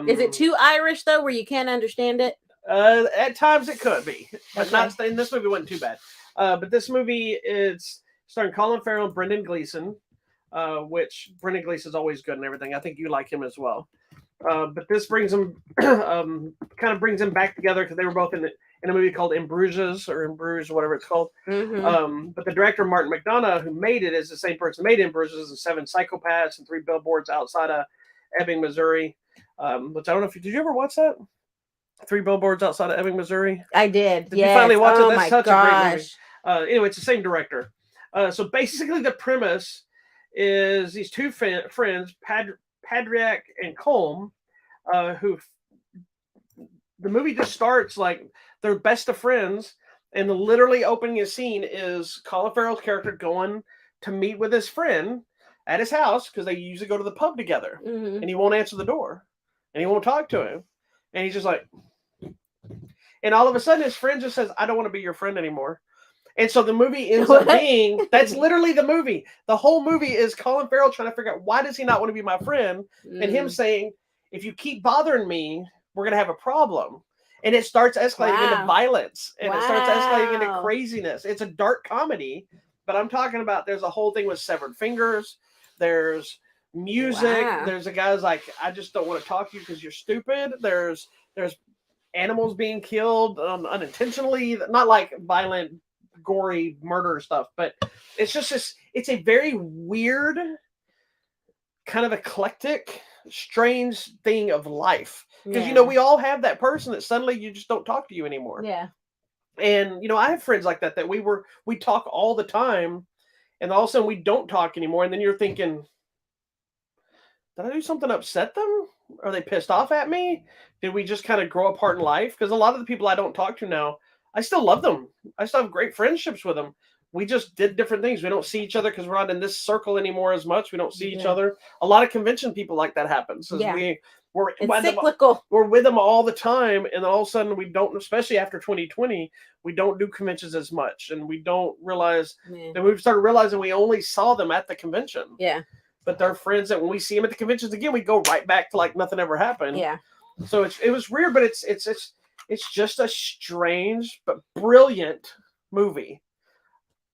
Is it too Irish, though, where you can't understand it? At times it could be. But not in this movie, wasn't too bad. But this movie is starring Colin Farrell and Brendan Gleeson, which Brendan Gleeson is always good and everything. I think you like him as well. But this brings them, kind of brings them back together because they were both in a movie called In Bruges, whatever it's called. But the director, Martin McDonagh, who made it, is the same person who made In Bruges and 7 Psychopaths and 3 Billboards Outside of Ebbing, Missouri. Which I don't know if did you ever watch that? 3 Billboards Outside of Ebbing, Missouri? I did. Did you finally watch it? That's such gosh. a great movie. Anyway, it's the same director. So basically the premise is these two friends, Padriak and Colm, who the movie just starts like they're best of friends, and the literally opening scene is Colin Farrell's character going to meet with his friend at his house because they usually go to the pub together, and he won't answer the door, and he won't talk to him, and he's just like, and all of a sudden his friend just says, "I don't want to be your friend anymore." And so the movie ends up being, that's literally the movie. The whole movie is Colin Farrell trying to figure out why does he not want to be my friend, and him saying, if you keep bothering me, we're going to have a problem. And it starts escalating into violence, and it starts escalating into craziness. It's a dark comedy, but I'm talking about there's a whole thing with severed fingers. There's music. There's a guy's like, I just don't want to talk to you because you're stupid. There's animals being killed unintentionally, not like violent, gory murder stuff, but it's just this, it's a very weird, kind of eclectic, strange thing of life. Because, you know, we all have that person that suddenly you just don't talk to you anymore. Yeah. And, you know, I have friends like that we talk all the time, and all of a sudden we don't talk anymore. And then you're thinking, did I do something to upset them? Are they pissed off at me? Did we just kind of grow apart in life? Because a lot of the people I don't talk to now, I still love them. I still have great friendships with them. We just did different things. We don't see each other because we're not in this circle anymore as much. We don't see each other. A lot of convention people like that happens. We're cyclical. We're with them all the time, and all of a sudden we don't, especially after 2020, we don't do conventions as much, and we don't realize. And we've started realizing we only saw them at the convention. Yeah. But they're friends that when we see them at the conventions again, we go right back to like nothing ever happened. Yeah. So it was weird, but it's just a strange but brilliant movie.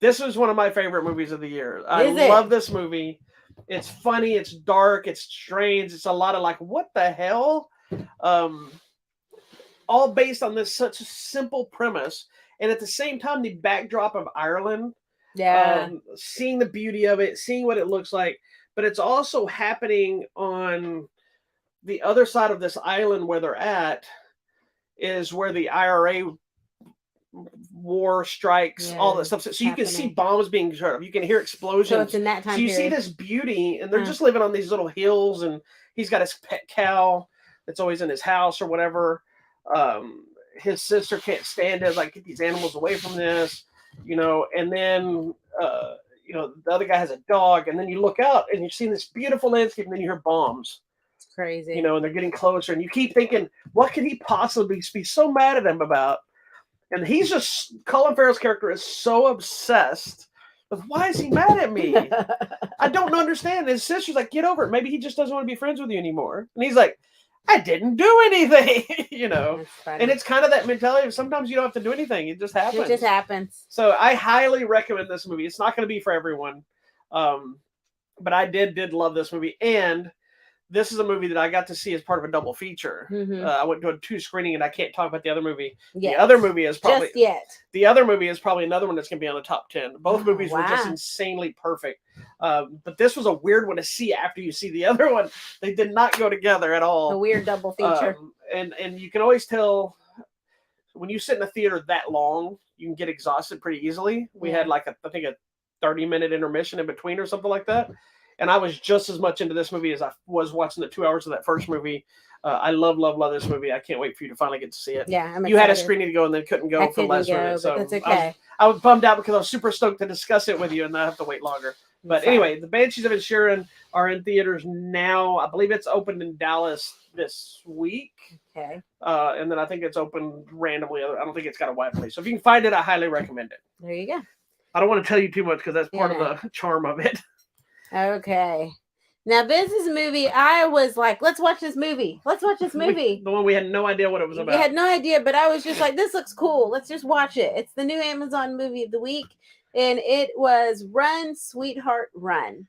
This was one of my favorite movies of the year. I love this movie. It's funny, it's dark, it's strange. It's a lot of like, what the hell? All based on this such a simple premise. And at the same time, the backdrop of Ireland. Yeah. Seeing the beauty of it, seeing what it looks like. But it's also happening on the other side of this island where they're at is where the IRA war strikes, all that stuff. So you can see bombs being shot up. You can hear explosions. So it's in that time period. See this beauty, and they're just living on these little hills, and he's got his pet cow that's always in his house or whatever. His sister can't stand it. Like, get these animals away from this, you know. And then, you know, the other guy has a dog, and then you look out and you're seeing this beautiful landscape, and then you hear bombs. crazy. You know, and they're getting closer, and you keep thinking, what could he possibly be so mad at him about? And he's just, Colin Farrell's character is so obsessed with, why is he mad at me? I don't understand. His sister's like, get over it. Maybe he just doesn't want to be friends with you anymore. And he's like, I didn't do anything, you know. And it's kind of that mentality of sometimes you don't have to do anything. It just happens. It just happens. So I highly recommend this movie. It's not going to be for everyone. But I did love this movie. And this is a movie that I got to see as part of a double feature. Mm-hmm. I went to a 2 screening, and I can't talk about the other movie. Yes. The other movie is probably just yet. The other movie is probably another one that's going to be on the top 10. Both movies were just insanely perfect. But this was a weird one to see after you see the other one. They did not go together at all. A weird double feature. And you can always tell when you sit in a theater that long, you can get exhausted pretty easily. We had like I think a 30-minute intermission in between or something like that. And I was just as much into this movie as I was watching the 2 hours of that first movie. I love this movie. I can't wait for you to finally get to see it. Yeah, I'm excited. You had a screening to go and then couldn't go for last minute. So that's okay. I was bummed out because I was super stoked to discuss it with you and not have to wait longer. But anyway, the Banshees of Isherin are in theaters now. I believe it's opened in Dallas this week. Okay. And then I think it's open randomly. I don't think it's got a wide place. So if you can find it, I highly recommend it. There you go. I don't want to tell you too much because that's part of the charm of it. Okay. Now, this is a movie I was like, let's watch this movie. Let's watch this movie. The one we had no idea what it was about. We had no idea, but I was just like, this looks cool. Let's just watch it. It's the new Amazon movie of the week. And it was Run, Sweetheart, Run.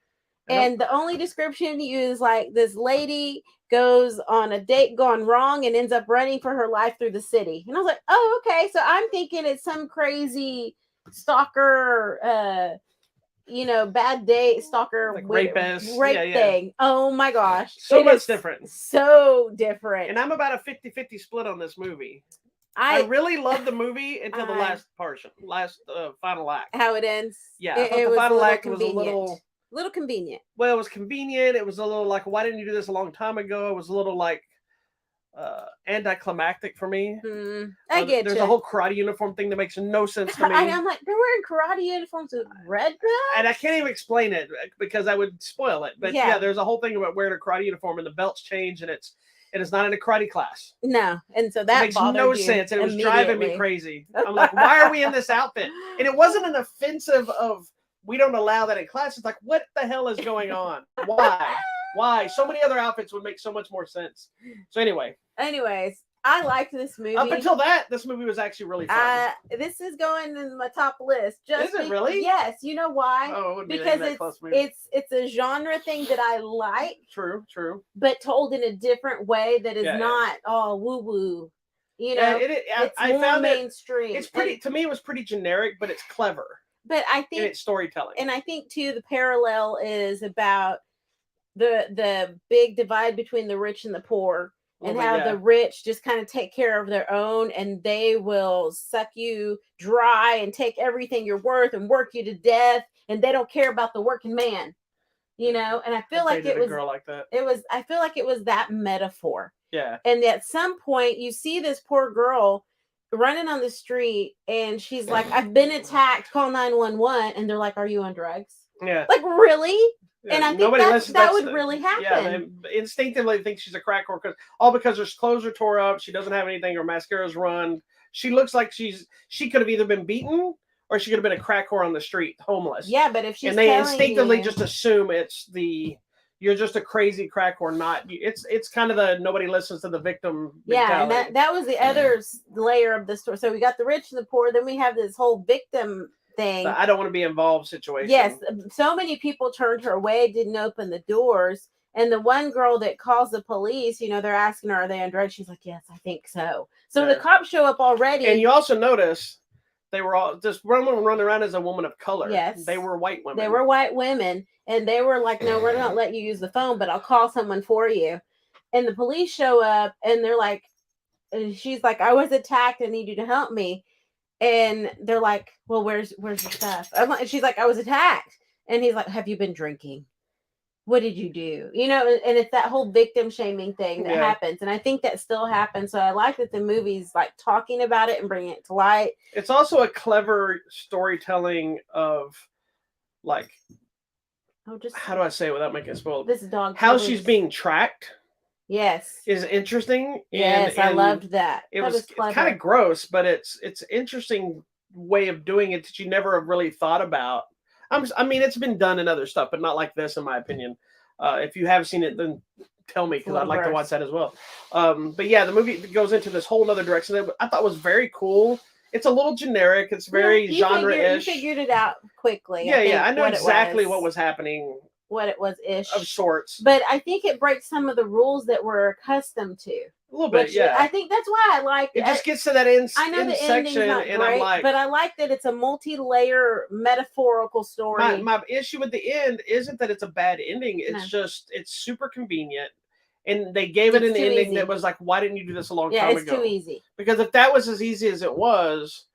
And the only description you is like this lady goes on a date gone wrong and ends up running for her life through the city. And I was like, oh, okay. So I'm thinking it's some crazy stalker, bad date stalker, like rapist, rape thing. Oh my gosh. So much different. So different. And I'm about a 50-50 split on this movie. I really loved the movie until the last final act. How it ends. Yeah, I thought the final act was a little convenient. Well, it was convenient. It was a little like, why didn't you do this a long time ago? It was a little like anticlimactic for me. I get There's a whole karate uniform thing that makes no sense to me. I'm like, they're wearing karate uniforms with red guns? And I can't even explain it because I would spoil it. But yeah, there's a whole thing about wearing a karate uniform and the belts change and it's not in a karate class. No. And so that makes no sense. And it was driving me crazy. I'm like, why are we in this outfit? And it wasn't an offensive of, we don't allow that in class. It's like, what the hell is going on? Why? So many other outfits would make so much more sense. So anyways, I liked this movie. Up until that, this movie was actually really fun. This is going in my top list. Is it really? Yes. You know why? Oh, it wouldn't because be that close movie. it's a genre thing that I like. True. But told in a different way that is not all woo woo. You know, it's more found mainstream. It's pretty. To me, it was pretty generic, but it's clever. But I think in its storytelling, and I think too, the parallel is about the big divide between the rich and the poor. And how the rich just kind of take care of their own and they will suck you dry and take everything you're worth and work you to death. And they don't care about the working man, And I feel like it was a girl like that. I feel like it was that metaphor. Yeah. And at some point you see this poor girl running on the street and she's like, I've been attacked, call 911. And they're like, are you on drugs? Yeah. Like, really? Yeah, and I think that would really happen. Yeah, they instinctively think she's a crack whore because her clothes are tore up. She doesn't have anything. Her mascara's run. She looks like she could have either been beaten or she could have been a crack whore on the street, homeless. Yeah, but if she's and they instinctively just assume you're just a crazy crack whore. Not it's kind of the nobody listens to the victim. Yeah, and that was the other layer of the story. So we got the rich and the poor. Then we have this whole victim thing. I don't want to be involved situation. Yes, so many people turned her away, didn't open the doors. And the one girl that calls the police, they're asking her, are they on drugs? She's like, yes, I think so. So the cops show up already. And you also notice they were all just running around as a woman of color. Yes. They were white women. They were white women. And they were like, no, we're not letting you use the phone, but I'll call someone for you. And the police show up and they're like, she's like, I was attacked. I need you to help me. And they're like, well, where's your stuff? She's like, I was attacked. And he's like, have you been drinking? What did you do? And it's that whole victim shaming thing that happens. And I think that still happens. So I like that the movie's like talking about it and bringing it to light. It's also a clever storytelling of how do I say it without making it spoiled? This dog. How she's being tracked. Yes. is interesting. Yes, I loved that. That was It's kind clever. of gross, but it's interesting way of doing it that you never have really thought about. I mean, it's been done in other stuff, but not like this, in my opinion. If you have seen it, then tell me, It's a because I'd little like to gross. watch that as well. But yeah, the movie goes into this whole other direction that I thought was very cool. It's a little generic. It's very Yeah, genre-ish. You figured it out quickly. Yeah. I know what exactly it what was happening what it was ish. of sorts. But I think it breaks some of the rules that we're accustomed to. A little bit, yeah. I think that's why I like it. Just gets to that end, I know end the section, ending's not and great, I'm like, but I like that it's a multi-layer metaphorical story. my issue with the end isn't that it's a bad ending. It's just it's super convenient, and they gave it an ending that was like, why didn't you do this a long time ago? Yeah, it's too easy. Because if that was as easy as it was,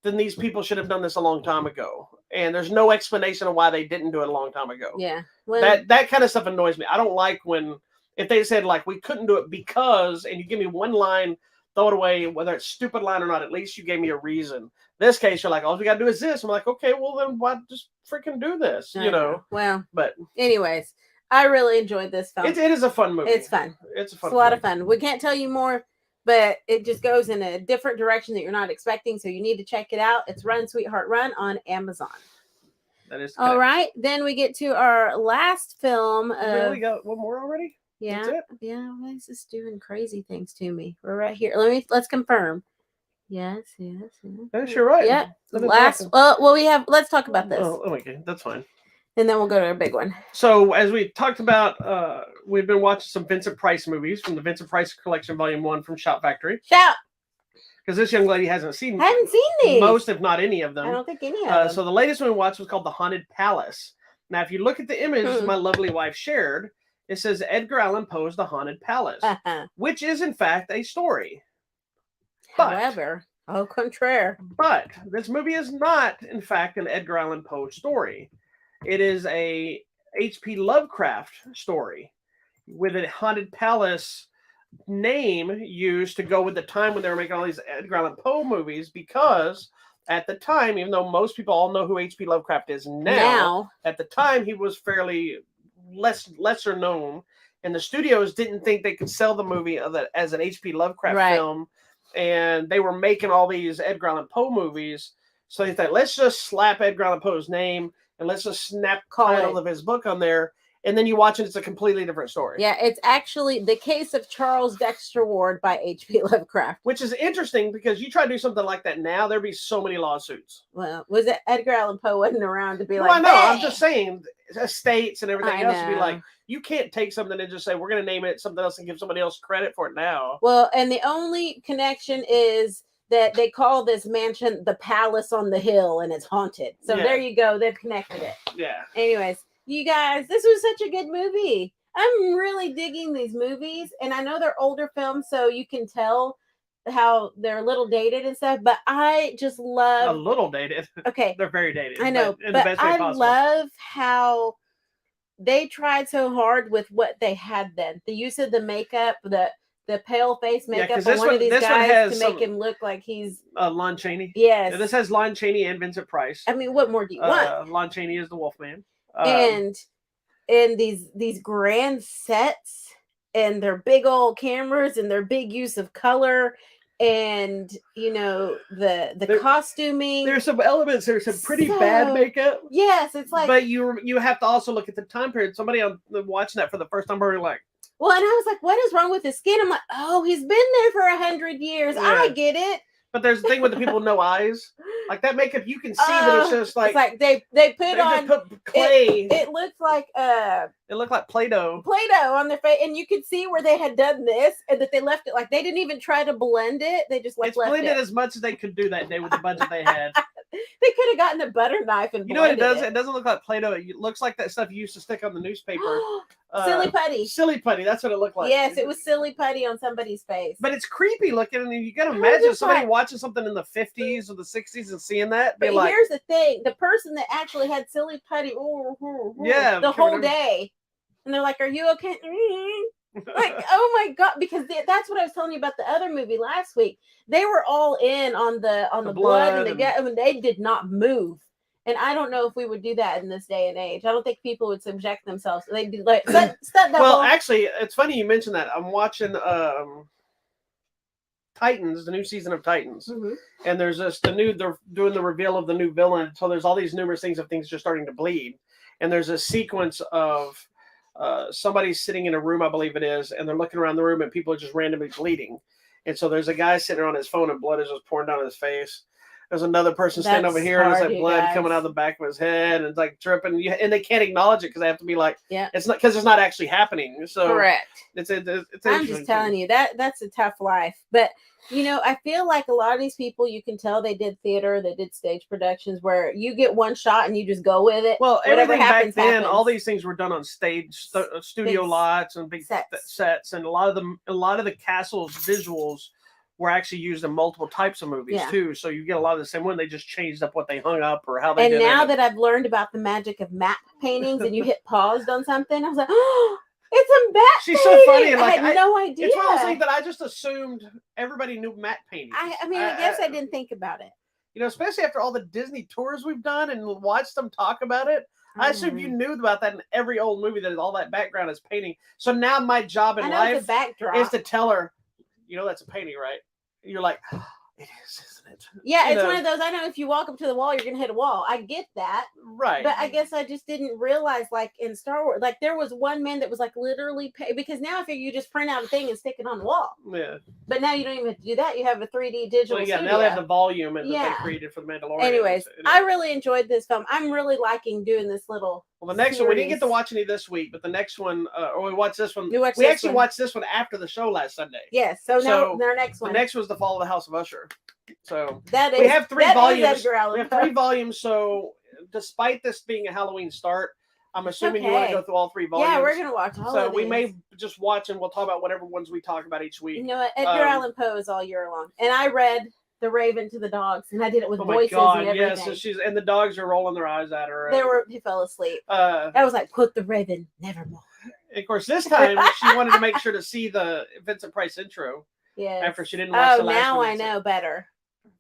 then these people should have done this a long time ago. And there's no explanation of why they didn't do it a long time ago. Yeah, well, that kind of stuff annoys me. I don't like when if they said like we couldn't do it because, and you give me one line, throw it away, whether it's stupid line or not. At least you gave me a reason. This case, you're like, all we got to do is this. I'm like, okay, well then why just freaking do this? You know. Well, but anyways, I really enjoyed this film. It is a fun movie. It's fun. It's a lot of fun. We can't tell you more, but it just goes in a different direction that you're not expecting. So you need to check it out. It's Run, Sweetheart, Run on Amazon. That is all right. Then we get to our last film. We only got one more already. Yeah. That's it? Yeah. Why is this doing crazy things to me? We're right here. Let's confirm. Yes. That's you're right. Yeah. Last. Well, we have. Let's talk about this. Oh, okay, that's fine. And then we'll go to our big one. So, as we talked about, we've been watching some Vincent Price movies from the Vincent Price Collection, Volume 1 from Shout Factory. Shout! Because this young lady hasn't seen these. Most, if not any of them. I don't think any of them. So, the latest one we watched was called The Haunted Palace. Now, if you look at the image my lovely wife shared, it says Edgar Allan Poe's The Haunted Palace, which is, in fact, a story. However, au contraire. But this movie is not, in fact, an Edgar Allan Poe story. It is a H.P. Lovecraft story with a haunted palace name used to go with the time when they were making all these Edgar Allan Poe movies, because at the time, even though most people all know who H.P. Lovecraft is now, at the time he was fairly lesser known, and the studios didn't think they could sell the movie as an H.P. Lovecraft film, and they were making all these Edgar Allan Poe movies, so they thought, let's just slap Edgar Allan Poe's name and let's just snap the title of his book on there. And then you watch it, it's a completely different story. Yeah, it's actually The Case of Charles Dexter Ward by H.P. Lovecraft. Which is interesting, because you try to do something like that now, there'd be so many lawsuits. Well, was it Edgar Allan Poe wasn't around to be like, I know, I'm just saying, estates and everything else would be like, you can't take something and just say, we're going to name it something else and give somebody else credit for it now. Well, and the only connection is that they call this mansion the Palace on the Hill, and it's haunted. So there you go. They've connected it. Yeah. Anyways, you guys, this was such a good movie. I'm really digging these movies, and I know they're older films, so you can tell how they're a little dated and stuff, but I just love... A little dated. Okay. They're very dated. I know, in the best way possible. Love how they tried so hard with what they had then. The use of the makeup, the pale face makeup on one of these guys to make him look like he's Lon Chaney. Yes. Yeah, this has Lon Chaney and Vincent Price. I mean, what more do you want? Lon Chaney is the Wolfman. And these grand sets and their big old cameras and their big use of color and the costuming. There's some elements. There's some pretty bad makeup. Yes, it's like. But you have to also look at the time period. Somebody watching that for the first time, probably like. Well, and I was like, what is wrong with his skin? I'm like, oh, he's been there for 100 years. Yeah. I get it. But there's the thing with the people with no eyes. Like that makeup, you can see that it's just like. It's like they put clay. It looks like It looked like Play-Doh. Play-Doh on their face, and you could see where they had done this, and that they left it like they didn't even try to blend it. They just left blended as much as they could do that day with the budget they had. They could have gotten a butter knife and you know what it does? It doesn't look like Play-Doh. It looks like that stuff you used to stick on the newspaper. Silly putty. Silly putty. That's what it looked like. Yes, it was silly putty on somebody's face. But it's creepy looking, and you got to imagine somebody watching something in the 50s or the 60s and seeing that. But here's the thing: the person that actually had silly putty, the whole day, and they're like, "Are you okay?" Like, oh my god! Because that's what I was telling you about the other movie last week. They were all in on the blood and the gut, and they did not move. And I don't know if we would do that in this day and age. I don't think people would subject themselves. They'd be like, stunt double. Well, actually, it's funny you mentioned that. I'm watching Titans, the new season of Titans, and there's they're doing the reveal of the new villain. So there's all these numerous things of things just starting to bleed, and there's a sequence of somebody sitting in a room, I believe it is, and they're looking around the room, and people are just randomly bleeding, and so there's a guy sitting on his phone, and blood is just pouring down his face. There's another person standing over here, and there's like blood coming out of the back of his head, and it's like dripping, and they can't acknowledge it because they have to be like, it's not because it's not actually happening. So correct. It's I'm just telling you that's a tough life, but. I feel like a lot of these people, you can tell they did theater, they did stage productions where you get one shot and you just go with it. Well, everything back then, all these things were done on stage, studio lots and big sets, and a lot of the castle's visuals were actually used in multiple types of movies too. So you get a lot of the same one. They just changed up what they hung up or how they did it. And now that I've learned about the magic of matte paintings and you hit paused on something, I was like, oh, it's a matte She's painting. So funny. Like, I had no idea. It's one of those things that I just assumed everybody knew matte paintings. I mean, I guess I didn't think about it. Especially after all the Disney tours we've done and watched them talk about it. I assume you knew about that in every old movie that all that background is painting. So now my job in life is to tell her, that's a painting, right? You're like, oh, it is, isn't it? Yeah, it's one of those. I know if you walk up to the wall, you're gonna hit a wall. I get that, right? But I guess I just didn't realize, like in Star Wars, like there was one man that was like literally because now I figure you just print out a thing and stick it on the wall. Yeah. But now you don't even have to do that. You have a 3D digital. Well, yeah. Now they have the volume and that they created for the Mandalorian. Anyways, I really enjoyed this film. I'm really liking doing this little. Well, the next one we didn't get to watch any this week, but the next one, or we watched this one. We actually watched this one after the show last Sunday. Yes. So now our next one. The next was The Fall of the House of Usher. So we have 3 volumes. We have 3 volumes. So despite this being a Halloween start, I'm assuming you want to go through all 3 volumes. Yeah, we're gonna watch all of these. So we may just watch and we'll talk about whatever ones we talk about each week. You know what? Edgar Allan Poe is all year long, and I read The Raven to the dogs, and I did it with voices and everything. Yeah, so and the dogs are rolling their eyes at her. He fell asleep. I was like, "Quote the Raven, nevermore." Of course, this time she wanted to make sure to see the Vincent Price intro. Yeah. After she didn't watch the last one. Oh, now I know better.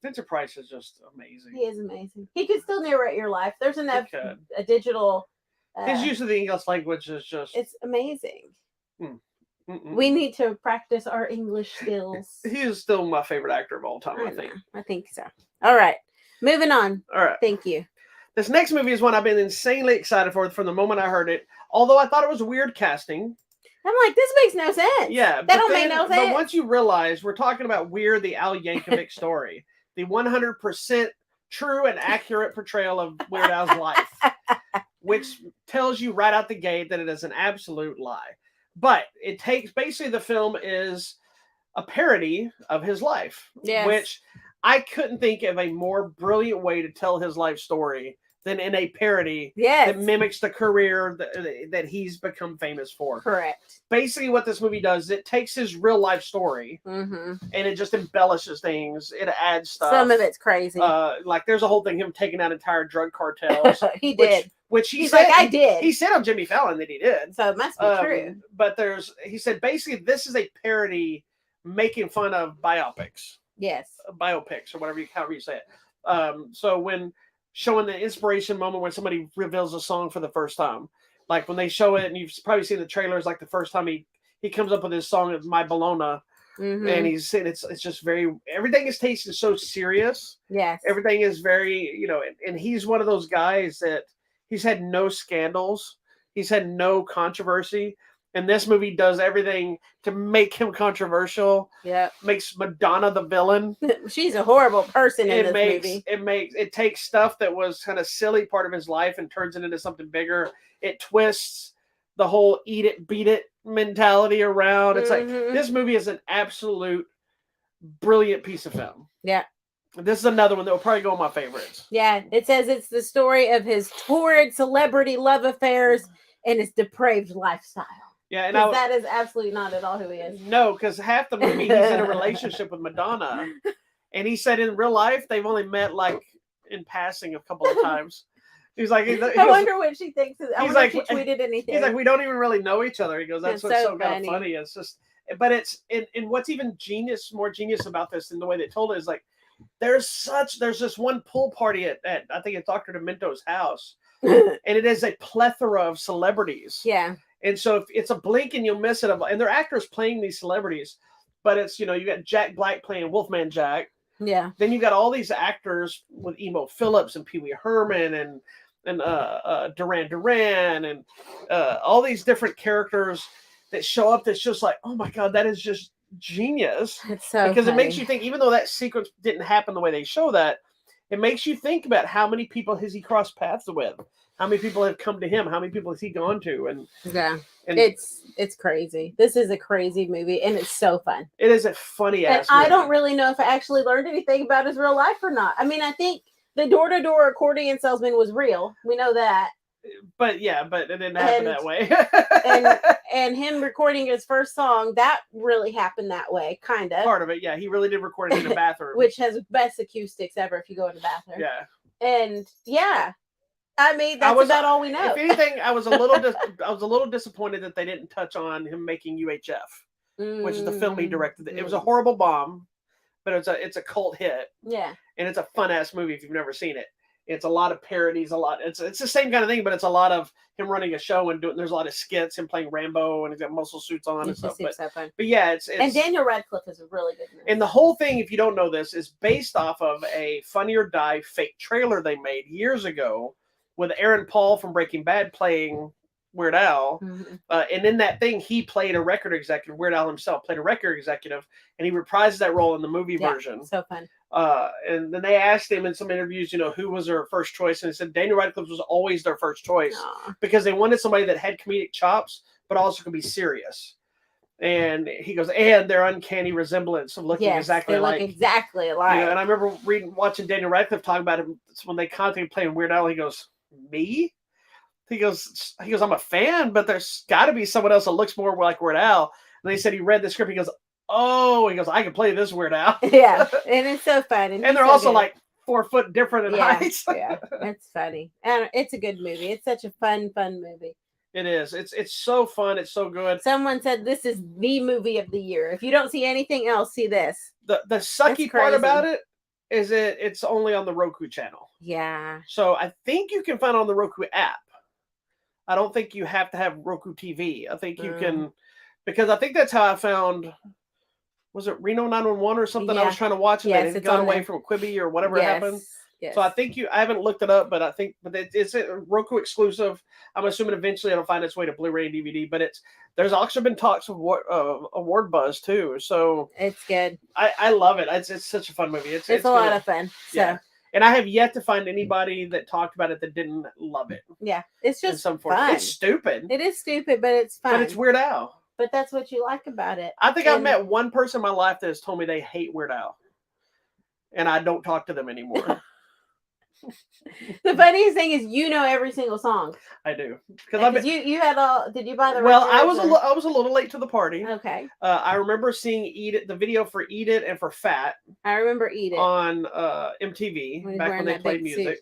Vincent Price is just amazing. He is amazing. He could still narrate your life. There's enough a digital. His use of the English language is just—it's amazing. We need to practice our English skills. He is still my favorite actor of all time, I think so. All right. Moving on. All right. Thank you. This next movie is one I've been insanely excited for from the moment I heard it. Although I thought it was weird casting. I'm like, this makes no sense. Yeah. That don't make no sense. But once you realize we're talking about Weird, the Al Yankovic story, the 100% true and accurate portrayal of Weird Al's life, which tells you right out the gate that it is an absolute lie. But it takes, basically the film is a parody of his life, which I couldn't think of a more brilliant way to tell his life story than in a parody that mimics the career that he's become famous for. Correct. Basically what this movie does, it takes his real life story and it just embellishes things. It adds stuff. Some of it's crazy. Like there's a whole thing, him taking out entire drug cartels. He did. Which he's like, I did. He said on Jimmy Fallon that he did. So it must be true. But he said basically this is a parody making fun of biopics. Yes. Biopics or however you say it. So when showing the inspiration moment when somebody reveals a song for the first time, like when they show it, and you've probably seen the trailers, like the first time he comes up with his song of My Bologna, and he's saying it's just everything is tasted so serious. Yes. Everything is very, and he's one of those guys that he's had no scandals. He's had no controversy. And this movie does everything to make him controversial. Yeah. Makes Madonna the villain. She's a horrible person in this movie. It takes stuff that was kind of silly part of his life and turns it into something bigger. It twists the whole eat it, beat it mentality around. It's like this movie is an absolute brilliant piece of film. Yeah. This is another one that will probably go on my favorites. Yeah. It says it's the story of his torrid celebrity love affairs and his depraved lifestyle. Yeah, and that is absolutely not at all who he is. No, because half the movie he's in a relationship with Madonna, and he said in real life they've only met like in passing a couple of times. He's like, I wonder what she thinks. I wonder if she tweeted anything. He's like, we don't even really know each other. He goes, that's what's so kind of funny. It's just, but it's in what's even more genius about this and the way they told it is like, there's this one pool party at I think it's Dr. Demento's house, and it is a plethora of celebrities. Yeah. And so if it's a blink and you'll miss it, and they're actors playing these celebrities, but it's, you got Jack Black playing Wolfman Jack. Yeah. Then you got all these actors with Emo Phillips and Pee Wee Herman and Duran Duran and all these different characters that show up. That's just like, oh my God, that is just genius. It's so because funny. it makes you think, even though that sequence didn't happen the way they show that, it makes you think about how many people has he crossed paths with, how many people have come to him, how many people has he gone to, and it's crazy. This is a crazy movie, and it's so fun. It is a funny ass. And I don't really know if I actually learned anything about his real life or not. I mean, I think the door-to-door accordion salesman was real. We know that. But it didn't happen that way. and him recording his first song, that really happened that way, kind of. Part of it, yeah. He really did record it in the bathroom. Which has best acoustics ever if you go in the bathroom. Yeah. And yeah, I mean, that's about all we know. If anything, I was a little disappointed that they didn't touch on him making UHF, which is the film he directed. It was a horrible bomb, but it's a cult hit. Yeah. And it's a fun ass movie if you've never seen it. It's a lot of parodies, it's the same kind of thing, but it's a lot of him running a show and there's a lot of skits, him playing Rambo, and he's got muscle suits on and stuff. But yeah, it's and Daniel Radcliffe is a really good movie. And the whole thing, if you don't know this, is based off of a Funny or Die fake trailer they made years ago with Aaron Paul from Breaking Bad playing Weird Al. Mm-hmm. And in that thing, he played a record executive. Weird Al himself played a record executive, and he reprised that role in the movie version. So fun. And then they asked him in some interviews, who was their first choice, and he said Daniel Radcliffe was always their first choice. Aww. Because they wanted somebody that had comedic chops, but also could be serious. And he goes, and their uncanny resemblance of looking exactly alike. Exactly alike. And I remember watching Daniel Radcliffe talk about him when they contacted playing Weird Al. He goes, me? He goes, I'm a fan, but there's got to be someone else that looks more like Weird Al. And they said he read the script. He goes, I can play this Weird Al. Yeah, and it's so fun. And they're also like 4 foot different in height. Yeah, it's funny. And it's a good movie. It's such a fun movie. It is. It's so fun. It's so good. Someone said this is the movie of the year. If you don't see anything else, see this. The sucky part about it is it's only on the Roku channel. Yeah. So I think you can find it on the Roku app. I don't think you have to have Roku TV. I think you can, because I think that's how I found, was it Reno 911 or something? I was trying to watch it and it got away from Quibi or whatever happened. Yes. So I think I haven't looked it up, but it's a Roku exclusive. I'm assuming eventually it'll find its way to Blu-ray and DVD, but there's also been talks of award buzz too. So it's good. I love it. It's such a fun movie. It's a lot of fun. So. Yeah. And I have yet to find anybody that talked about it that didn't love it. Yeah. It's just fun. It's stupid. It is stupid, but it's fun. But it's Weird Al. But that's what you like about it. I think I've met one person in my life that has told me they hate Weird Al. And I don't talk to them anymore. The funniest thing is every single song. I do, because you had all. Did you buy the? Well, I was a little late to the party. Okay. I remember seeing the video for Eat It and for Fat. I remember Eat It on MTV back when they played music.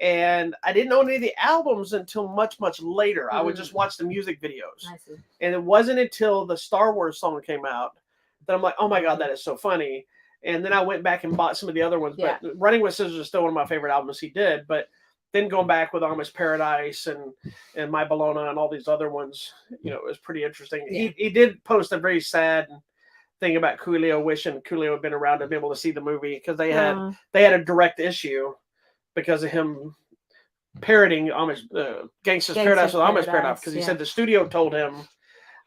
And I didn't know any of the albums until much later. I would just watch the music videos. I see. And it wasn't until the Star Wars song came out that I'm like, oh my God, that is so funny. And then I went back and bought some of the other ones. Yeah. But Running with Scissors is still one of my favorite albums he did. But then going back with Amish Paradise and My Bologna and all these other ones, it was pretty interesting. Yeah. He did post a very sad thing about Coolio, wishing Coolio had been around to be able to see the movie, because they had a direct issue because of him parroting Amish Gangsta's Paradise with Amish Paradise, because he said the studio told him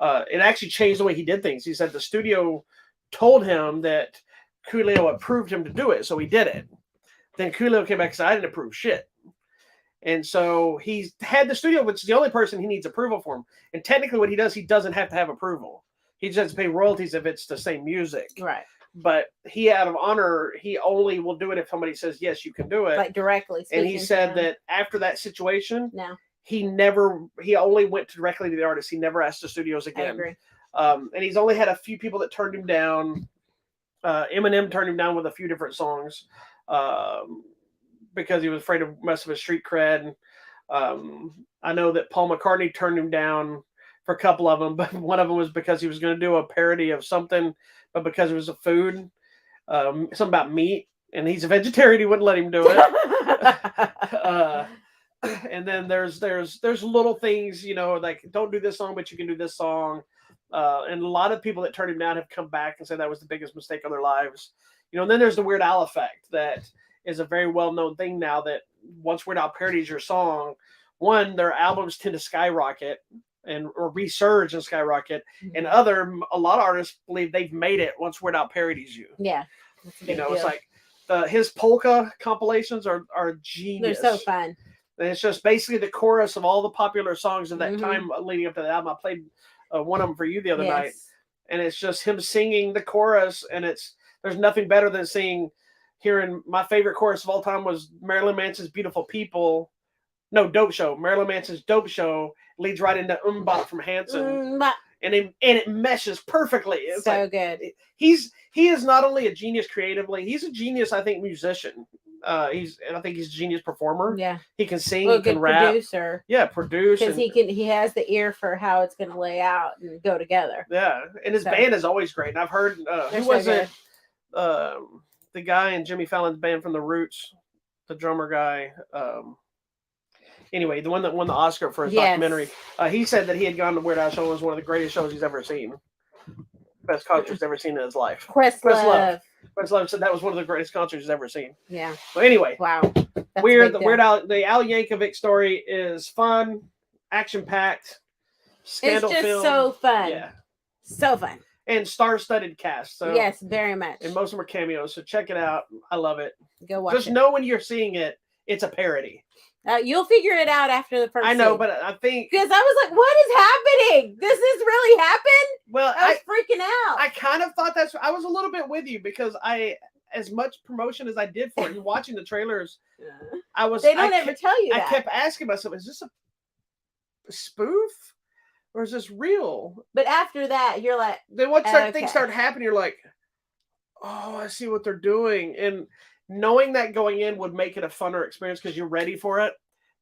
it actually changed the way he did things. He said the studio told him that Coolio approved him to do it, so he did it. Then Coolio came back and said, I didn't approve shit. And so he's had the studio, which is the only person he needs approval for him. And technically what he does, he doesn't have to have approval. He just has to pay royalties if it's the same music. Right. But he, out of honor, he only will do it if somebody says, yes, you can do it. Like directly. And he said that after that situation, no. he only went directly to the artist. He never asked the studios again. I agree. And he's only had a few people that turned him down. Eminem turned him down with a few different songs because he was afraid of messing with street cred. I know that Paul McCartney turned him down for a couple of them, but one of them was because he was going to do a parody of something, but because it was a food, something about meat. and he's a vegetarian. He wouldn't let him do it. And then there's little things, like don't do this song, but you can do this song. And a lot of people that turned him down have come back and said that was the biggest mistake of their lives. And then there's the Weird Al effect that is a very well-known thing now, that once Weird Al parodies your song, one, their albums tend to skyrocket or resurge and skyrocket, and a lot of artists believe they've made it once Weird Al parodies you. Yeah. That's a big deal. It's like his polka compilations are genius. They're so fun. And it's just basically the chorus of all the popular songs of that time leading up to the album. I played one of them for you the other night, and it's just him singing the chorus, and there's nothing better than hearing my favorite chorus of all time was Marilyn Manson's "Beautiful People." No, Dope Show. Marilyn Manson's "Dope Show" leads right into "Umbop" from Hanson, and it meshes perfectly. It's so good. He is not only a genius creatively, he's a genius, I think, musician. I think he's a genius performer. Yeah, he can sing, he can rap. Producer. Yeah, produce, because he has the ear for how it's going to lay out and go together. Yeah, and his band is always great. And I've heard who was it? The guy in Jimmy Fallon's band from The Roots, the drummer guy. Anyway, the one that won the Oscar for his documentary. He said that he had gone to Weird Al show, and it was one of the greatest shows he's ever seen. Best concert he's ever seen in his life. Questlove said that was one of the greatest concerts he's ever seen. Yeah. But anyway, wow. The Al Yankovic story is fun, action packed, scandal It's just film. so fun. Yeah, so fun. And star-studded cast. So yes, very much. And most of them are cameos. So check it out. I love it. Go watch it. Just know when you're seeing it, it's a parody. You'll figure it out after the first. I know, scene. but I think because I was like, "What is happening? This has really happened." Well, I was freaking out. I kind of thought I was a little bit with you because as much promotion as I did for it and watching the trailers, They don't ever tell you that. I kept asking myself, "Is this a spoof or is this real?" But after that, you're like, then once things start happening, you're like, "Oh, I see what they're doing," and knowing that going in would make it a funner experience because you're ready for it.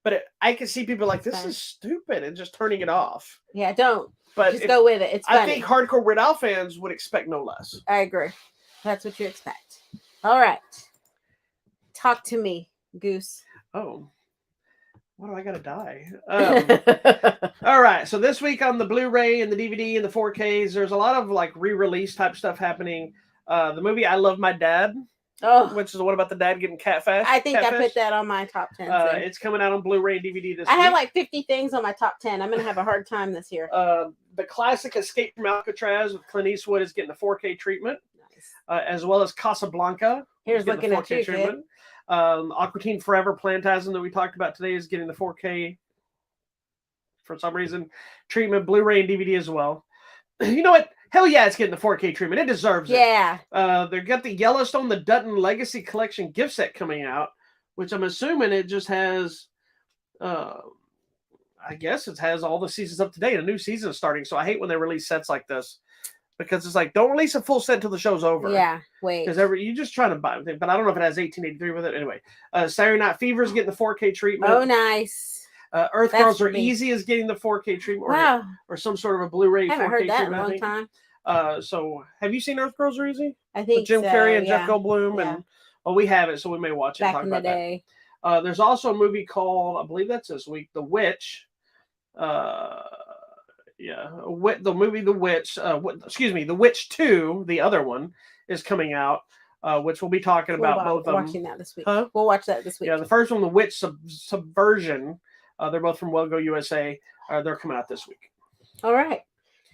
But I can see people like, this is stupid, and just turning it off. Yeah, don't. But just go with it. It's funny. I think hardcore Weird Al fans would expect no less. I agree. That's what you expect. All right. Talk to me, Goose. Oh. Why do I gotta die? All right. So this week on the Blu-ray and the DVD and the 4Ks, there's a lot of like re-release type stuff happening. The movie I Love My Dad. Oh, which is the one about the dad getting catfish. I think I put that on my top 10. It's coming out on Blu-ray and DVD this week. I have like 50 things on my top 10. I'm going to have a hard time this year. The classic Escape from Alcatraz with Clint Eastwood is getting the 4K treatment, as well as Casablanca. Here's looking at you, treatment. Aqua Teen Forever Plantasm that we talked about today is getting the 4K, for some reason, treatment, Blu-ray and DVD as well. You know what? Hell yeah, it's getting the 4K treatment. It deserves it. Yeah. They've got the Yellowstone, the Dutton Legacy Collection gift set coming out, which I'm assuming it just has, I guess it has all the seasons up to date. A new season is starting, so I hate when they release sets like this because it's like, don't release a full set until the show's over. Yeah, wait. Because you just try to buy it, but I don't know if it has 1883 with it. Anyway, Saturday Night Fever is getting the 4K treatment. Oh, nice. Earth Girls Are Easy is getting the 4K treatment, or some sort of a Blu-ray. I haven't 4K heard that treatment, in a long time. So have you seen Earth Girls Are Easy? I think with Jim Carrey and yeah. Jeff Goldblum, and we have it, so we may watch it. Back talk in about the day. That. There's also a movie called, I believe that's this week, The Witch. The movie The Witch. The Witch 2, the other one, is coming out. Which we'll be talking about both of them. Watching that this week. Huh? We'll watch that this week. Yeah, the first one, The Witch Subversion. They're both from Well Go USA. They're coming out this week. All right.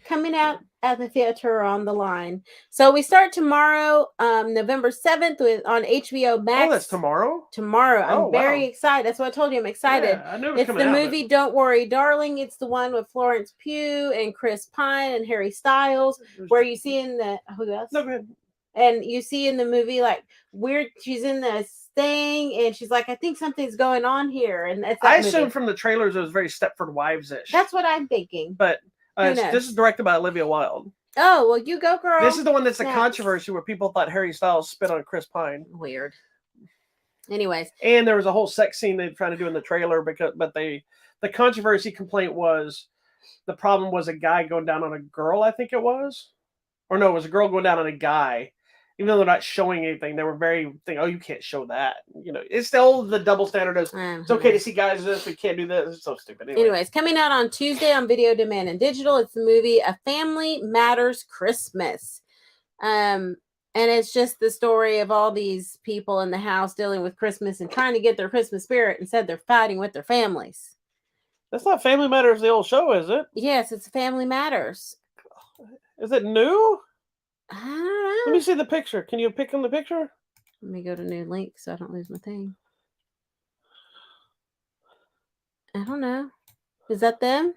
Coming out at the theater on the line. So we start tomorrow, November 7th on HBO Max. Oh, that's tomorrow? Tomorrow. I'm very excited. That's what I told you. I'm excited. Yeah, I knew it was it's the movie Don't Worry, Darling. It's the one with Florence Pugh and Chris Pine and Harry Styles, where you see in the... Who else? No, go ahead. And you see in the movie, like, weird, she's in this thing, and she's like, I think something's going on here. And that's I assume from the trailers it was very Stepford Wives-ish. That's what I'm thinking. But this is directed by Olivia Wilde. Oh, well, you go, girl. This is the one that's the controversy where people thought Harry Styles spit on Chris Pine. Weird. Anyways. And there was a whole sex scene they were trying to do in the trailer, but the controversy complaint was the problem was a guy going down on a girl, I think it was. Or no, it was a girl going down on a guy. even though they're not showing anything, they were very thinking, oh, you can't show that. It's still the double standard of it's okay to see guys do this, we can't do this. It's so stupid. Anyways, coming out on Tuesday on Video Demand and Digital, it's the movie A Family Matters Christmas. And it's just the story of all these people in the house dealing with Christmas and trying to get their Christmas spirit. Instead, they're fighting with their families. That's not Family Matters, the old show, is it? Yes, it's Family Matters. Is it new? I don't know. Let me see the picture. Can you pick on the picture? Let me go to new link so I don't lose my thing. I don't know. Is that them?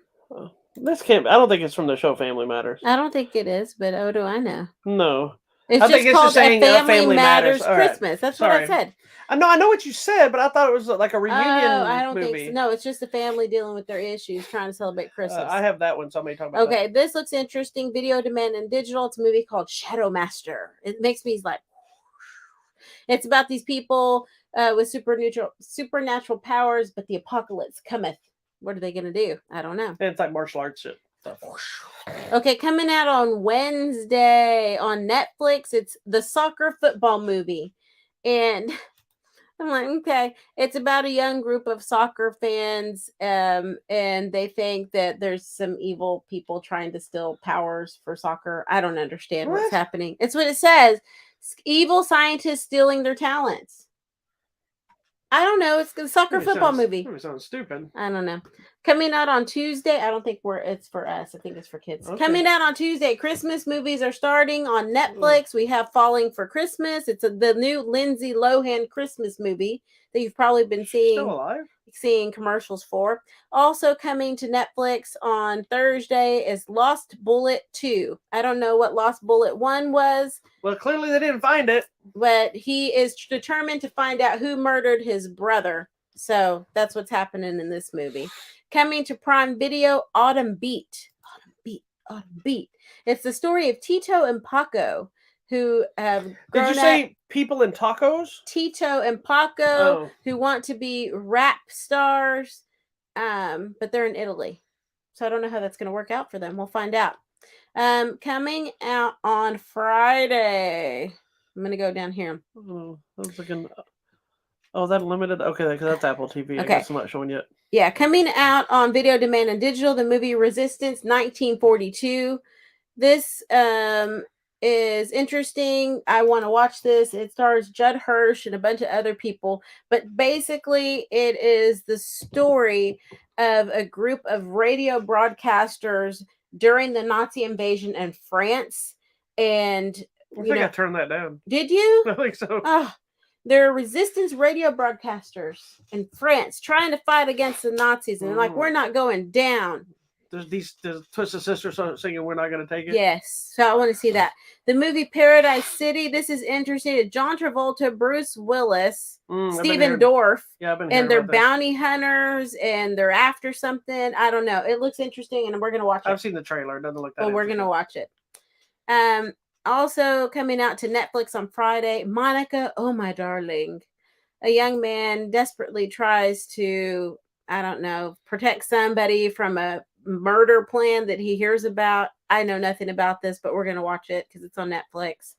This can't. I don't think it's from the show Family Matters. I don't think it is, but oh, do I know? No. It's I just think it's called just saying A Family Matters Christmas. Right. That's what I said. I know what you said, but I thought it was like a reunion I don't movie. think so. No, it's just a family dealing with their issues, trying to celebrate Christmas. I have that one, so I may talk about that. This looks interesting. Video Demand and Digital. It's a movie called Shadow Master. It makes me like... It's about these people with supernatural powers, but the apocalypse cometh. What are they going to do? I don't know. And it's like martial arts shit. Okay, coming out on Wednesday on Netflix, it's the soccer football movie. And I'm like, okay, it's about a young group of soccer fans, and they think that there's some evil people trying to steal powers for soccer. I don't understand what's happening. It's what it says. Evil scientists stealing their talents. I don't know. It's the soccer football movie. It sounds stupid. I don't know. Coming out on Tuesday. I don't think it's for us. I think it's for kids. Okay. Coming out on Tuesday. Christmas movies are starting on Netflix. We have Falling for Christmas. It's the new Lindsay Lohan Christmas movie that you've probably been seeing commercials for. Also coming to Netflix on Thursday is Lost Bullet 2. I don't know what Lost Bullet 1 was. Well, clearly they didn't find it. But he is determined to find out who murdered his brother. So that's what's happening in this movie. Coming to Prime Video, Autumn Beat. It's the story of Tito and Paco, who have grown up. Did you say people in tacos? Tito and Paco, who want to be rap stars, but they're in Italy. So I don't know how that's going to work out for them. We'll find out. Coming out on Friday. I'm going to go down here. Oh, I was looking. Oh, that limited? Okay, because that's Apple TV. Okay. I guess I'm not showing yet. Yeah, coming out on Video Demand and Digital, the movie Resistance 1942. This is interesting. I want to watch this. It stars Judd Hirsch and a bunch of other people. But basically, it is the story of a group of radio broadcasters during the Nazi invasion in France. And I think I turned that down. Did you? I think so. There are resistance radio broadcasters in France trying to fight against the Nazis. And they're like, we're not going down. There's Twisted Sisters singing We're Not Going to Take It. Yes. So I want to see that. The movie Paradise City. This is interesting. John Travolta, Bruce Willis, Stephen Dorff. Yeah, I've been and they're bounty hunters and they're after something. I don't know. It looks interesting and we're going to watch it. I've seen the trailer. It doesn't look that Well, we're going to watch it. Also coming out to Netflix on Friday, Monica, Oh My Darling. A young man desperately tries to, I don't know, protect somebody from a murder plan that he hears about. I know nothing about this, but we're going to watch it because it's on Netflix.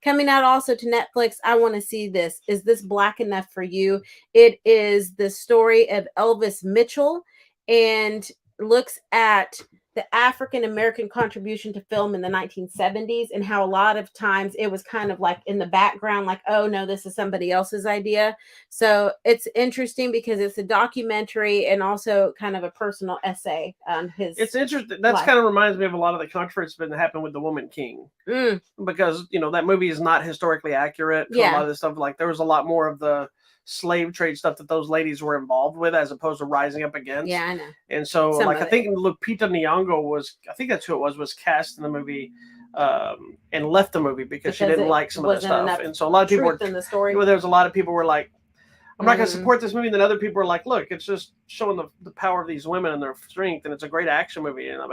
Coming out also to Netflix, I want to see this. Is this Black Enough for You? It is the story of Elvis Mitchell and looks at the African-American contribution to film in the 1970s and how a lot of times it was kind of like in the background, like, oh no, this is somebody else's idea. So it's interesting because it's a documentary and also kind of a personal essay on his It's interesting. That's kind of reminds me of a lot of the controversy that happened with The Woman King. Because, that movie is not historically accurate. A lot of this stuff, like there was a lot more of the slave trade stuff that those ladies were involved with as opposed to rising up against. Yeah, I know. And so I think Lupita Nyong'o was cast in the movie and left the movie because she didn't like some of the stuff. And so a lot of people in the story. There's a lot of people were like, I'm not going to support this movie. And then other people were like, look, it's just showing the power of these women and their strength, and it's a great action movie. And I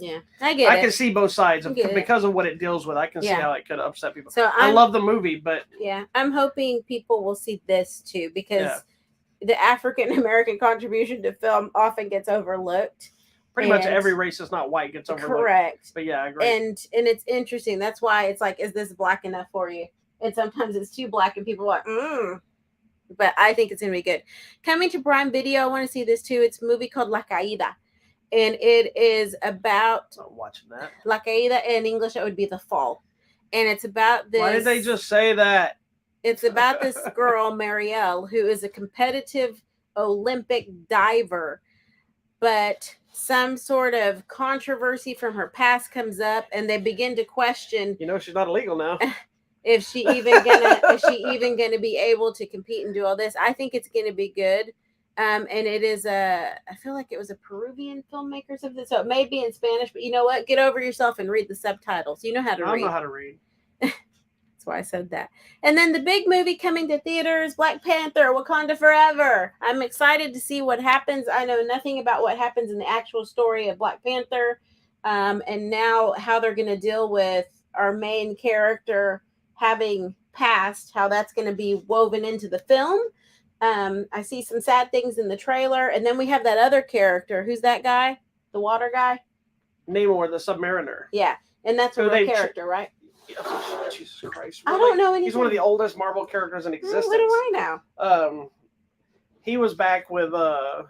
get it. I can see both sides because of what it deals with. I can see how it could upset people. So I love the movie, but I'm hoping people will see this too because the African American contribution to film often gets overlooked, Pretty much every race that's not white gets overlooked. Correct. But yeah, I agree. And it's interesting. That's why it's like, is this black enough for you? And sometimes it's too black, and people are like, But I think it's gonna be good. Coming to Prime Video, I want to see this too. It's a movie called La Caída, and it is about I'm watching that. La Caída. In English, it would be The Fall, and it's about this. Why did they just say that? It's about this girl, Marielle, who is a competitive Olympic diver, but some sort of controversy from her past comes up, and they begin to question. She's not illegal now. If she even gonna be able to compete and do all this. I think it's gonna be good. And it is I feel like it was a Peruvian filmmakers of this, so it may be in Spanish, but you know what? Get over yourself and read the subtitles. You know how to read. I know how to read. That's why I said that. And then the big movie coming to theaters, Black Panther, Wakanda Forever. I'm excited to see what happens. I know nothing about what happens in the actual story of Black Panther, and now how they're gonna deal with our main character having passed, how that's going to be woven into the film. I see some sad things in the trailer, and then we have that other character. Who's that guy? The water guy? Namor, the Submariner. Yeah, and that's a real character, right? Jesus Christ! Really? I don't know anything. He's one of the oldest Marvel characters in existence. What do I know? He was back with the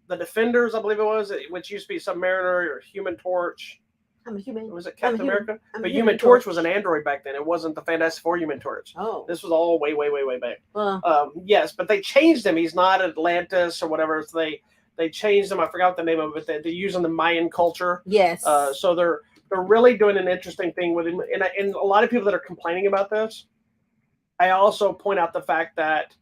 Defenders, I believe it was, which used to be Submariner or Human Torch. I'm a human. Was it Captain America? But Human Torch was an android back then. It wasn't the Fantastic Four Human Torch. Oh. This was all way back. Yes, but they changed him. He's not Atlantis or whatever. So they changed him. I forgot the name of it. They're using the Mayan culture. Yes. So they're really doing an interesting thing with him. And a lot of people that are complaining about this, I also point out the fact that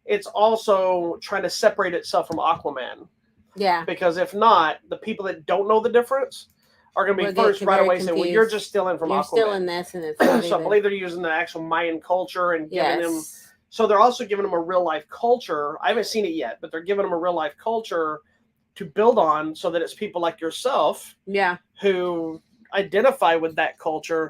it's also trying to separate itself from Aquaman. Yeah. Because if not, the people that don't know the difference are going to be first right away saying, well, you're just stealing from Aquaman. You're still in this, and it's so I believe they're using the actual Mayan culture and giving them. So they're also giving them a real life culture. I haven't seen it yet, but they're giving them a real life culture to build on, so that it's people like yourself, who identify with that culture,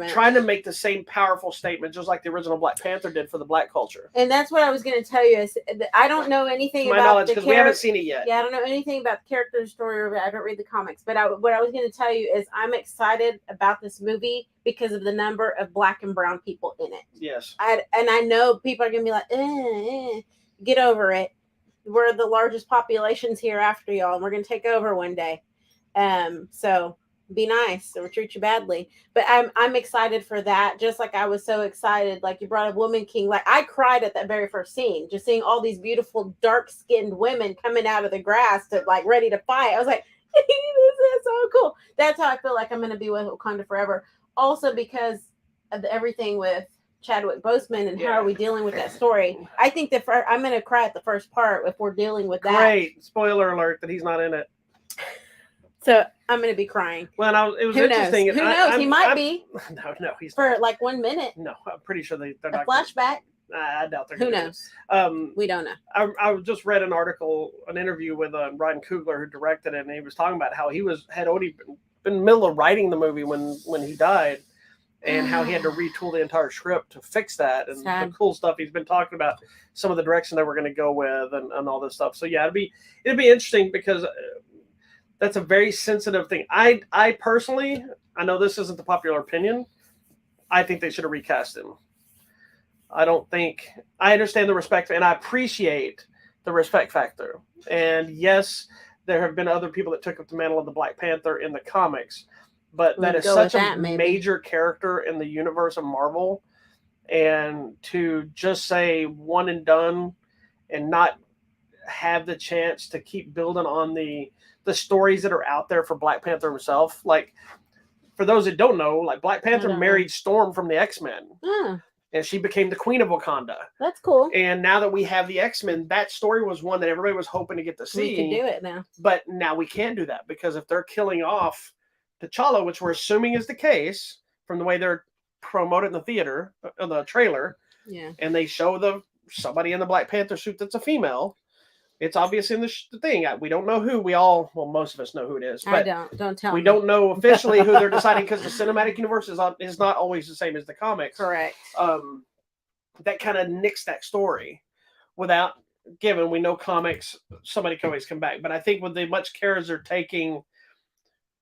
trying to make the same powerful statement, just like the original Black Panther did for the black culture. And that's what I was going to tell you. Is I don't know anything about knowledge, because we haven't seen it yet. Yeah, I don't know anything about the character story, or I don't read the comics. But what I was going to tell you is I'm excited about this movie because of the number of black and brown people in it. Yes. And I know people are going to be like, get over it. We're the largest populations here after y'all, and we're going to take over one day. So be nice, or treat you badly. But I'm excited for that, just like I was so excited, like you brought up Woman King. Like I cried at that very first scene, just seeing all these beautiful dark-skinned women coming out of the grass to like ready to fight. I was like, this is so cool. That's how I feel like I'm going to be with Wakanda Forever. Also because of everything with Chadwick Boseman and how are we dealing with that story. I think that I'm going to cry at the first part if we're dealing with that. Great. Spoiler alert that he's not in it. So I'm going to be crying. Well, it was interesting. Who knows? He might be. No, he's for not. Like 1 minute. No, I'm pretty sure they're a not. Flashback. I doubt they're. Who knows? We don't know. I just read an interview with Ryan Coogler, who directed it, and he was talking about how he had already been in the middle of writing the movie when he died, and how he had to retool the entire script to fix that, and the cool stuff he's been talking about, some of the direction they were going to go with, and all this stuff. So yeah, it'd be interesting because. That's a very sensitive thing. I personally, I know this isn't the popular opinion. I think they should have recast him. I understand the respect, and I appreciate the respect factor. And yes, there have been other people that took up the mantle of the Black Panther in the comics, but that is such a major character in the universe of Marvel. And to just say one and done and not have the chance to keep building on the stories that are out there for Black Panther himself. Like, for those that don't know, like Black Panther married Storm from the X-Men. And she became the Queen of Wakanda. That's cool. And now that we have the X-Men, that story was one that everybody was hoping to get to see. We can do it now. But now we can't do that, because if they're killing off T'Challa, which we're assuming is the case from the way they're promoted in the theater, the trailer, and they show somebody in the Black Panther suit that's a female. It's obvious in the thing. We don't know who. Most of us know who it is. But don't tell me. We don't know officially who they're deciding, because the cinematic universe is not always the same as the comics. Correct. That kind of nixed that story. We know comics, somebody can always come back. But I think with the much care as they're taking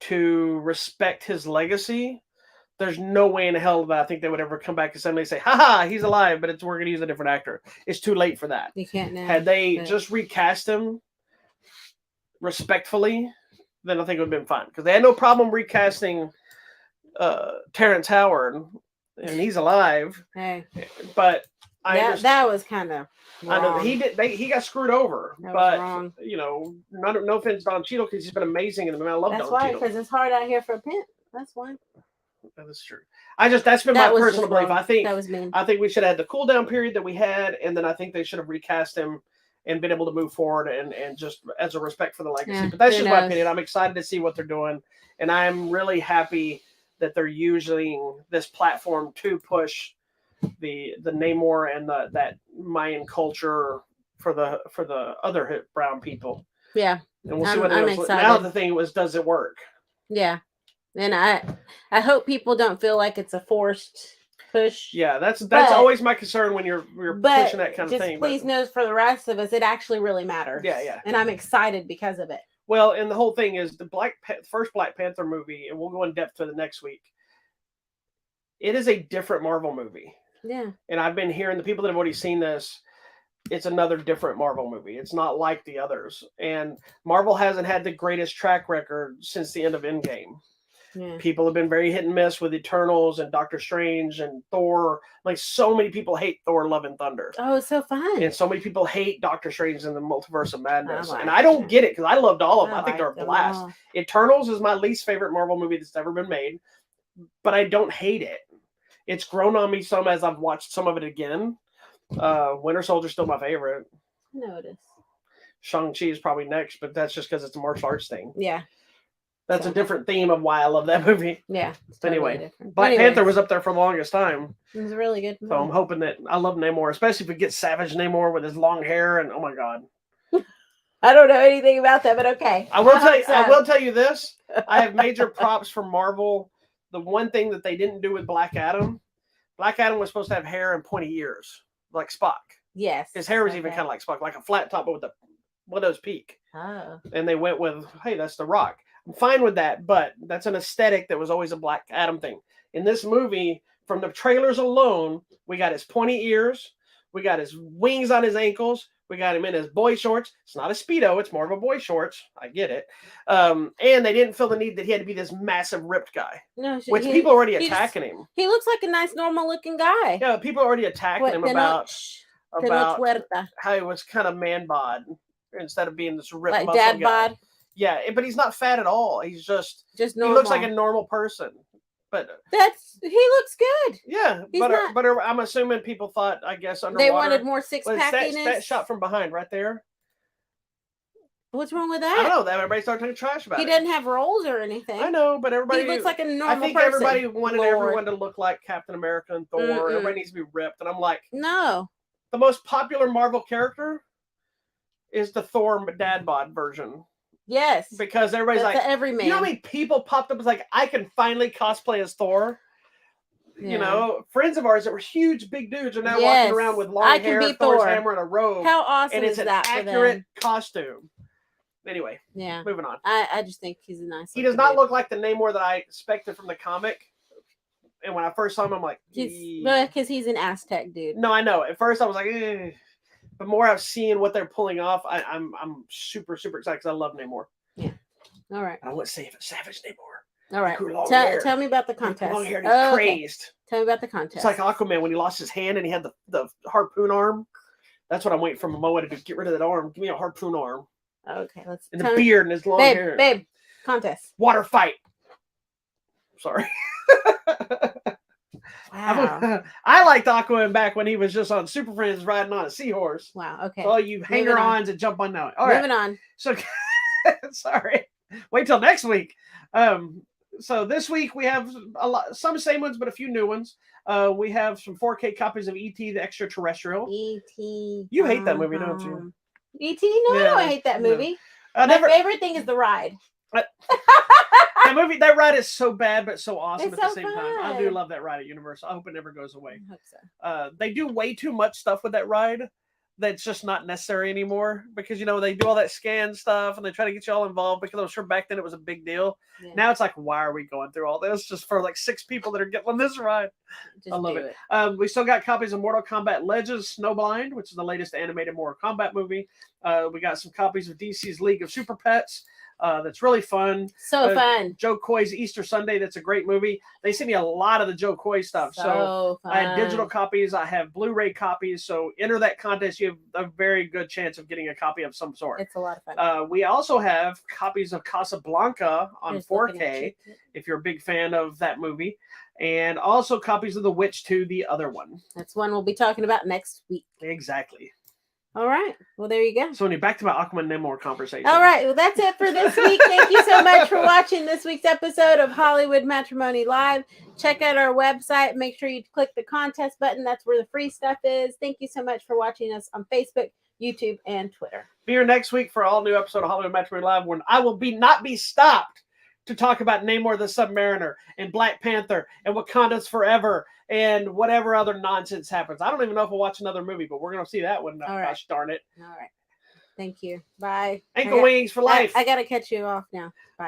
to respect his legacy, there's no way in hell that I think they would ever come back and suddenly say, "Ha, he's alive," but we're going to use a different actor. It's too late for that. You can't now. Had they just recast him respectfully, then I think it would have been fine, because they had no problem recasting Terrence Howard, and he's alive. Hey, but that was kind of. I know he got screwed over, but wrong. No offense, Don Cheadle, because he's been amazing, and I love Don Cheadle. That's why, because it's hard out here for a pimp. That's why. That is true. That's been my personal belief. I think that was mean. I think we should have had the cool down period that we had, and then I think they should have recast him and been able to move forward and just as a respect for the legacy. Yeah, but that's just my opinion. I'm excited to see what they're doing, and I'm really happy that they're using this platform to push the Namor and that Mayan culture for the other brown people. Yeah, and we'll see what it is. Now the thing was, does it work? Yeah, and I hope people don't feel like it's a forced push. Yeah, that's always my concern when you're pushing that kind of thing. Please know for the rest of us, it actually really matters. Yeah. And I'm excited because of it. Well, and the whole thing is the first Black Panther movie, and we'll go in depth to the next week. It is a different Marvel movie. Yeah. And I've been hearing the people that have already seen this, it's another different Marvel movie. It's not like the others. And Marvel hasn't had the greatest track record since the end of Endgame. Yeah. People have been very hit and miss with Eternals and Doctor Strange and Thor. Like, so many people hate Thor Love and Thunder. Oh, it's so fun. And so many people hate Doctor Strange and the Multiverse of Madness. And I don't get it, because I loved all of them. I think they're a blast. Eternals is my least favorite Marvel movie that's ever been made, but I don't hate it. It's grown on me some as I've watched some of it again. Winter Soldier's still my favorite. Notice. Shang-Chi is probably next, but that's just because it's a martial arts thing. Yeah. That's a different theme of why I love that movie. Yeah. Anyway, Black Panther was up there for the longest time. It was a really good movie. So I'm hoping that I love Namor, especially if we get Savage Namor with his long hair, and oh my God. I don't know anything about that, but okay. I will tell you this. I have major props for Marvel. The one thing that they didn't do with Black Adam was supposed to have hair and pointy ears, like Spock. Yes. His hair was even kind of like Spock, like a flat top, but with a widow's peak. Oh. And they went with, hey, that's The Rock. I'm fine with that, but that's an aesthetic that was always a Black Adam thing. In this movie, from the trailers alone, we got his pointy ears, we got his wings on his ankles, we got him in his boy shorts. It's not a Speedo, it's more of a boy shorts. I get it. And they didn't feel the need that he had to be this massive ripped guy. No, which people are already attacking him. He looks like a nice, normal looking guy. Yeah, people are already attacking him about how he was kind of man bod instead of being this ripped like muscle dad guy. bod. Yeah, but he's not fat at all. He's just normal. He looks like a normal person. But he looks good. Yeah, but I'm assuming people thought, I guess, underwater. They wanted more six-packiness. That shot from behind right there. What's wrong with that? I don't know. That everybody started talking trash about it. He doesn't have rolls or anything. I know, but everybody... He looks like a normal person. I think everybody wanted everyone to look like Captain America and Thor. Everybody needs to be ripped. And I'm like... No. The most popular Marvel character is the Thor dad bod version. Yes. Because everybody's like... everyman. You know how many people popped up as like, I can finally cosplay as Thor? Yeah. You know, friends of ours that were huge, big dudes are now walking around with long hair, Thor's hammer, and a robe. How awesome is that? And it's an accurate costume. Anyway, moving on. I just think he's a nice. He does not look like the Namor that I expected from the comic. And when I first saw him, I'm like, because he's an Aztec dude. No, I know. At first, I was like, but more I've seen what they're pulling off. I'm super, super excited because I love Namor. Yeah. All right. I want to say Savage Namor. All right. Tell me about the contest. Long hair, he's crazed. Tell me about the contest. It's like Aquaman when he lost his hand and he had the harpoon arm. That's what I'm waiting for Momoa to do. Get rid of that arm. Give me a harpoon arm. Okay, let's. And the beard and his long hair. Babe, contest. Water fight. Sorry. Wow. I liked Aquaman back when he was just on Super Friends riding on a seahorse. Wow. Okay. So all you hanger-ons and jump on now. All right. Moving on. So, sorry. Wait till next week. So this week we have some same ones, but a few new ones. We have some 4K copies of E.T. the Extraterrestrial. E.T. You hate that movie, don't you? E.T. No, I don't hate that movie. No. My favorite thing is the ride. That ride is so bad, but so awesome it's at the same time. I do love that ride at Universal. I hope it never goes away. I hope so. They do way too much stuff with that ride. that's just not necessary anymore because they do all that scan stuff and they try to get you all involved because I'm sure back then it was a big deal. Yeah. Now it's like, why are we going through all this just for like 6 people that are getting on this ride? Just I love do it. We still got copies of Mortal Kombat Legends Snowblind, which is the latest animated Mortal Kombat movie. We got some copies of DC's League of Super Pets. That's really fun. So fun. Joe Coy's Easter Sunday. That's a great movie. They sent me a lot of the Joe Coy stuff. So fun. I have digital copies. I have Blu-ray copies. So enter that contest. You have a very good chance of getting a copy of some sort. It's a lot of fun. We also have copies of Casablanca on 4K if you're a big fan of that movie. And also copies of The Witch 2, the other one. That's one we'll be talking about next week. Exactly. All right. Well, there you go. So, back to my Aqua and Namor conversation. All right. Well, that's it for this week. Thank you so much for watching this week's episode of Hollywood Matrimony Live. Check out our website. Make sure you click the contest button. That's where the free stuff is. Thank you so much for watching us on Facebook, YouTube, and Twitter. Be here next week for an all-new episode of Hollywood Matrimony Live when I will not be stopped to talk about Namor the Submariner and Black Panther and Wakanda's Forever and whatever other nonsense happens. I don't even know if we'll watch another movie, but we're going to see that one. All right. Gosh darn it. All right. Thank you. Bye. Ankle wings for life. I got to catch you off now. Bye.